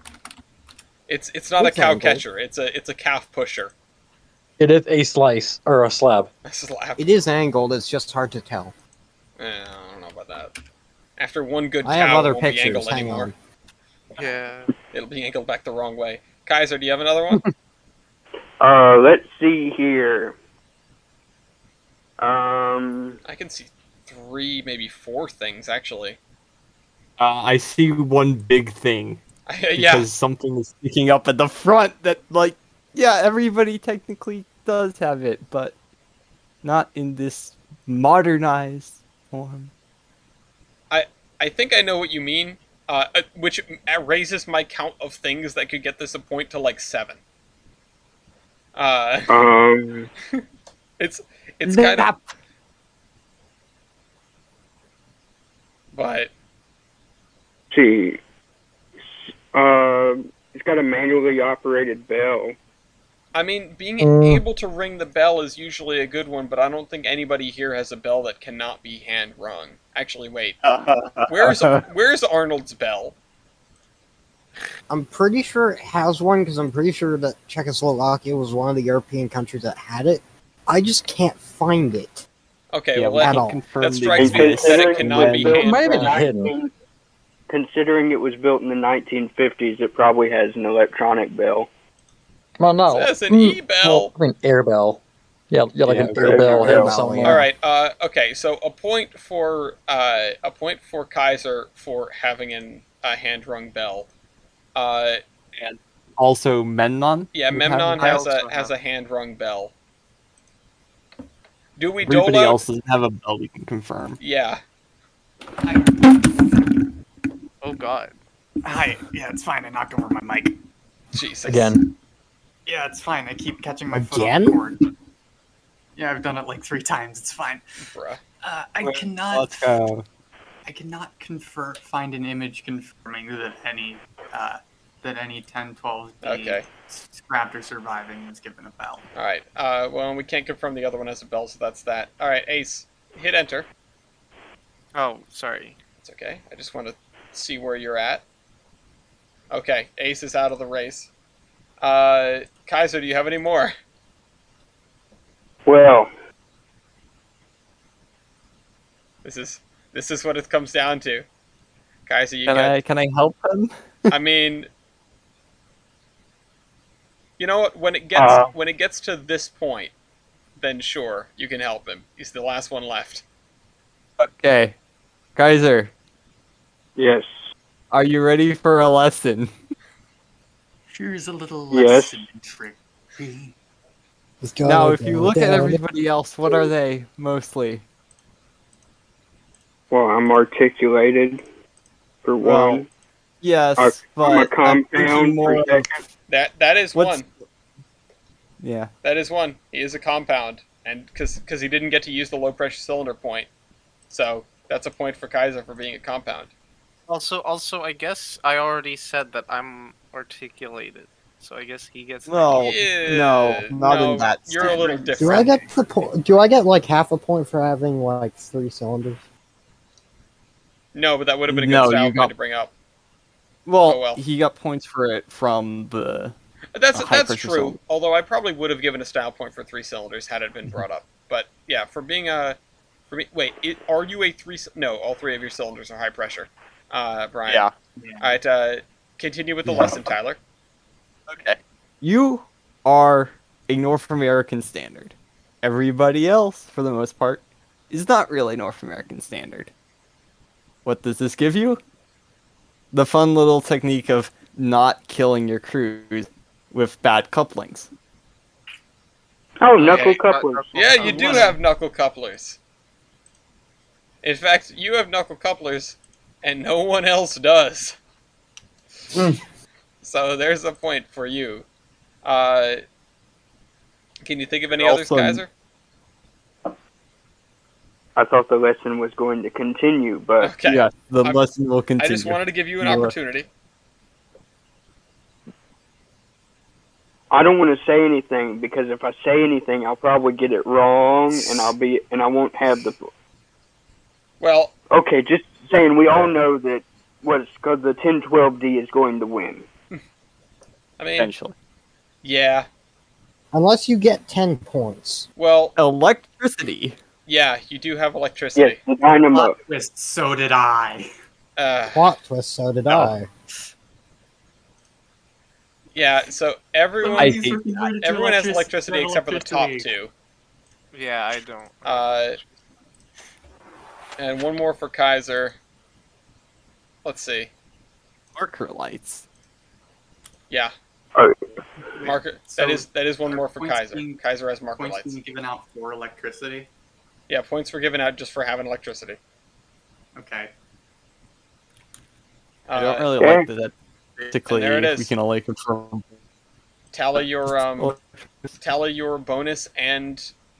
It's not It's a cow angled. catcher. It's a calf pusher. It is a slice or a slab. Slap. It is angled. It's just hard to tell. I don't know about that. After one good I have cow, other it won't be pictures. angled Hang anymore. on. Yeah. It'll be angled back the wrong way. Kaiser, do you have another one? Let's see here. I can see 3, maybe 4 things actually. I see one big thing. Yeah. Because something is sticking up at the front that, like, yeah, everybody technically does have it, but not in this modernized form. I think I know what you mean. Which raises my count of things that could get this a point to like 7. It's kind of, but see. It's got a manually operated bell. I mean, being able to ring the bell is usually a good one, but I don't think anybody here has a bell that cannot be hand rung. Actually, wait. Where's Arnold's bell? I'm pretty sure it has one because I'm pretty sure that Czechoslovakia was one of the European countries that had it. I just can't find it. Okay, Yeah, well, at that, all. that strikes me that it cannot be It hand might have been rung. hidden. Considering it was built in the 1950s, it probably has an electronic bell. Well, no. Says an E-bell. Well, I mean, air bell. Yeah, like Yeah, an air bell. air Have bell, something. All right. Okay. So a point for Kaiser for having a hand rung bell. And also Memnon? Yeah, would have Memnon a bell? has a hand-rung bell. Do we Everybody dole out? else doesn't have a bell we can confirm. Yeah. Oh God. Hi. Yeah, it's fine. I knocked over my mic. Jesus. Again. Yeah, it's fine. I keep catching my foot Again? on the cord. Yeah, I've done it like 3 times. It's fine. Bruh. I cannot. Let's go. I cannot find an image confirming that any 1012D Okay. scrapped or surviving is given a bell. All right. Well, we can't confirm the other one has a bell, so that's that. All right, Ace, hit enter. Oh, sorry. It's okay. I just want to see where you're at. Okay, Ace is out of the race. Kaiser, do you have any more? Well, This is what it comes down to. Kaiser, you get. Can I help him? I mean, you know what? When it gets to this point, then sure, you can help him. He's the last one left. Okay. Kaiser, yes. are you ready for a lesson? Here's a little Yes. lesson in trickery. Let's go Now, if you down, look at down. everybody else, what are they mostly? Well, I'm articulated, for Well, one. Yes, I'm but a I'm thinking compound more for of- second. That is What's- one. Yeah. That is one. He is a compound, and because he didn't get to use the low pressure cylinder point, so that's a point for Kaiser for being a compound. Also, I guess I already said that I'm articulated, so I guess he gets. No, Yeah, no, not in that. You're a little standard. Do I different. get do I get like half a point for having like 3 cylinders? No, but that would have been a good No, style you point got- to bring up. Well, Oh, well. he got points for it from the. That's high that's pressure true. cylinder. Although I probably would have given a style point for 3 cylinders had it been brought up. But yeah, for being a, for me, wait, are you a 3? No, all 3 of your cylinders are high pressure. Brian. Yeah. All right. Continue with the lesson, Tyler. Okay. You are a North American standard. Everybody else, for the most part, is not really North American standard. What does this give you? The fun little technique of not killing your crews with bad couplings. Oh, knuckle Okay, couplers. Yeah, you do have knuckle couplers. In fact, you have knuckle couplers, and no one else does. So there's a point for you. Can you think of any others, Also- Kaiser? I thought the lesson was going to continue, but Okay. Yeah, the I'm- lesson will I continue. just wanted to give you an More- opportunity. I don't want to say anything because if I say anything, I'll probably get it wrong, and I won't have the. Well, Okay, just saying, we all know that what's called the 1012D is going to win. I mean, Eventually. yeah. Unless you get 10 points. Well, Electricity. yeah, you do have electricity. Yes, the dynamo. Plot twist, so did I. Plot twist, so did I. Yeah, so everyone I These hate are converted to everyone has electricity, electricity except for the top electricity. 2. Yeah, I don't. And one more for Kaiser. Let's see. Marker lights. Yeah, Oh, marker. So, that is one are more for points Kaiser. being- Kaiser has marker Points lights. being given out for electricity. Yeah, points were given out just for having electricity. Okay. I don't Uh, really yeah. like that. Particularly And there it if we is. can only confirm. tally your bonus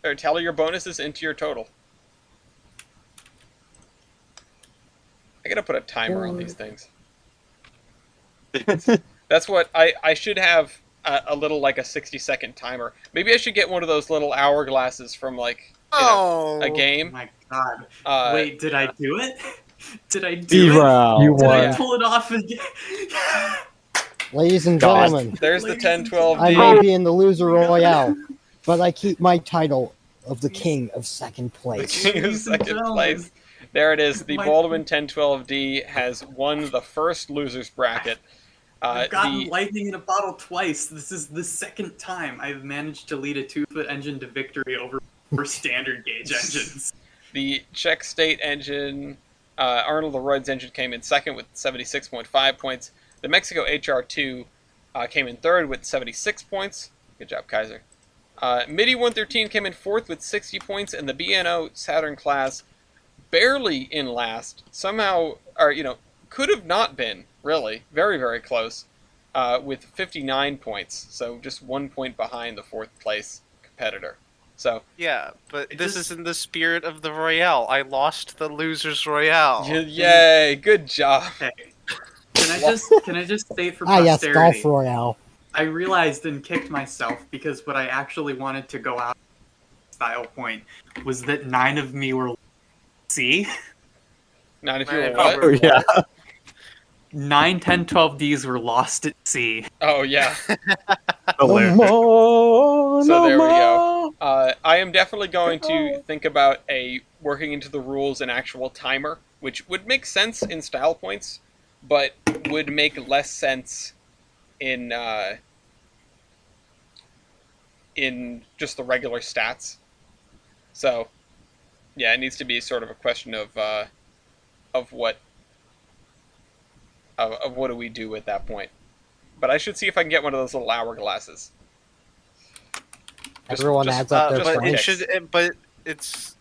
or tally your bonuses into your total. I gotta put a timer on these things. That's what I should have a little like a 60-second timer. Maybe I should get one of those little hourglasses from like Oh, a Oh game. my god. Uh, Wait, did I do it? Did I do it? Zero. You Did I won. pull it off again? Ladies and God. gentlemen, There's the Ladies and 10-12 I D. may be in the loser royale, but I keep my title of the king of second place. King of Ladies and second gentlemen. place. There it is. The My- Baldwin 10-12D has won the first losers bracket. I've gotten The lightning in a bottle twice. This is the second time I've managed to lead a 2-foot engine to victory over 4 standard gauge engines. The Czech State engine, Arnold Leroy's engine came in second with 76.5 points. The Mexico HR2 came in third with 76 points. Good job, Kaiser. MIDI 113 came in fourth with 60 points, and the BNO Saturn class barely in last. Somehow, or could have not been, really. Very, very close, with 59 points. So just 1 point behind the fourth place competitor. So Yeah, but this is in the spirit of the Royale. I lost the Losers Royale. Yay, good job. Okay. Can I just state for Yes, posterity? Golf Royale. I realized and kicked myself because what I actually wanted to go out style point was that 9 of me were C. 9 if you were Nine what? Oh yeah. 9, 10, 12Ds were lost at sea. Oh, yeah. Hilarious. more, So no there we more. go. I am definitely going to think about working into the rules an actual timer, which would make sense in style points, but would make less sense in just the regular stats. So, yeah, it needs to be sort of a question of what do we do at that point. But I should see if I can get one of those little hourglasses. Everyone adds up their just But points. but it's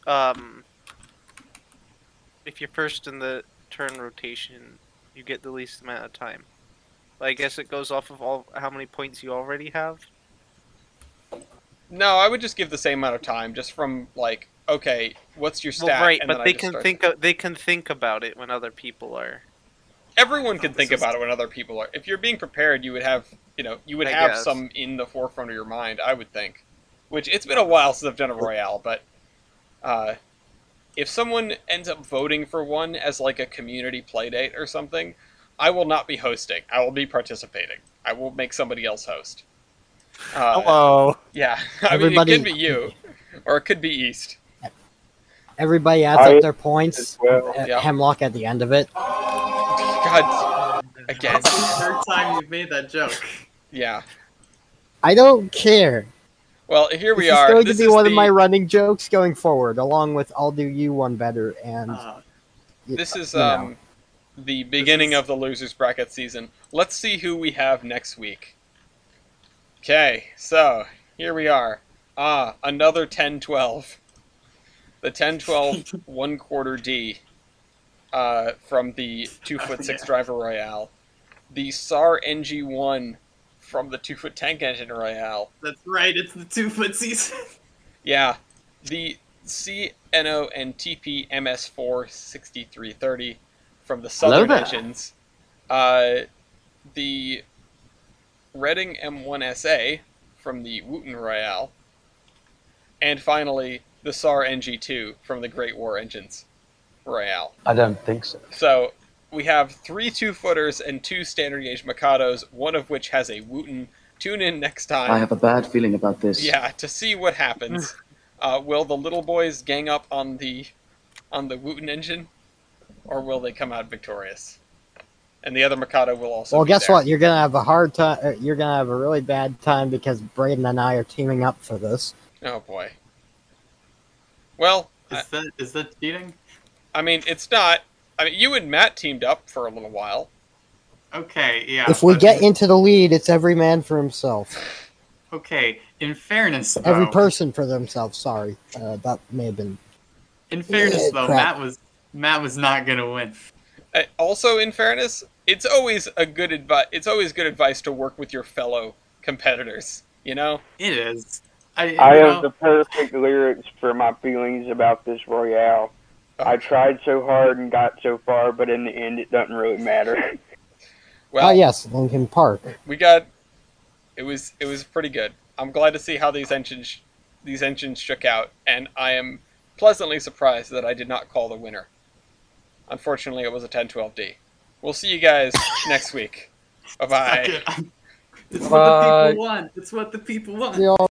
if you're first in the turn rotation, you get the least amount of time. I guess it goes off of how many points you already have. No, I would just give the same amount of time, just from like, okay, what's your stat? Well, right, and but then I they just can start. they can think about it when other people are. Everyone can think about it when other people are. If you're being prepared, you would have, I have guess. some in the forefront of your mind. I would think. Which it's been a while since I've done a Royale, but if someone ends up voting for one as like a community playdate or something, I will not be hosting. I will be participating. I will make somebody else host. Hello. Yeah, I mean, it Everybody- could be you, or it could be East. Everybody adds I- up their points. as well. Yeah. Hemlock at the end of it. God, again, That's the third time you've made that joke. yeah. I don't care. Well, here we This is are. going to This be is one of the- my running jokes going forward, along with "I'll do you one better" and This is you know. the beginning is- of the losers bracket season. Let's see who we have next week. Okay, so here we are. Another 10-12. The 10-12 1/4 D from the 2'6" driver Royale. The SAR NG1 from the 2' tank engine Royale. That's right, it's the 2 footsies. Yeah, the CNO and TP MS4 6330 from the Hello Southern there. engines. The Reading M1SA from the Wooten Royale. And finally, the SAR NG2 from the Great War Engines Royale. I don't think so. So we have 3 2-footers and 2 standard gauge Mikados, one of which has a Wooten. Tune in next time. I have a bad feeling about this. Yeah, to see what happens. Will the little boys gang up on the Wooten engine, or will they come out victorious? And the other Mikado will also. Well, be guess there. what? You're gonna have a hard time. You're gonna have a really bad time because Braden and I are teaming up for this. Oh boy. Well, Is that cheating? I mean, it's not. I mean, you and Matt teamed up for a little while. Okay, yeah. If we but- get into the lead, it's every man for himself. Okay, in fairness, though. Every person for themselves. Sorry, that may have been. In fairness, Yeah, though, crap. Matt was not gonna win. Also, in fairness, it's always good advice to work with your fellow competitors. You know. It is. I you have know, the perfect lyrics for my feelings about this Royale. I tried so hard and got so far, but in the end, it doesn't really matter. Well, yes, Lincoln Park. we got. It was pretty good. I'm glad to see how these engines shook out, and I am pleasantly surprised that I did not call the winner. Unfortunately, it was a 10-12D. We'll see you guys next week. Bye bye. it's what the Bye. people want. It's what the people want. We all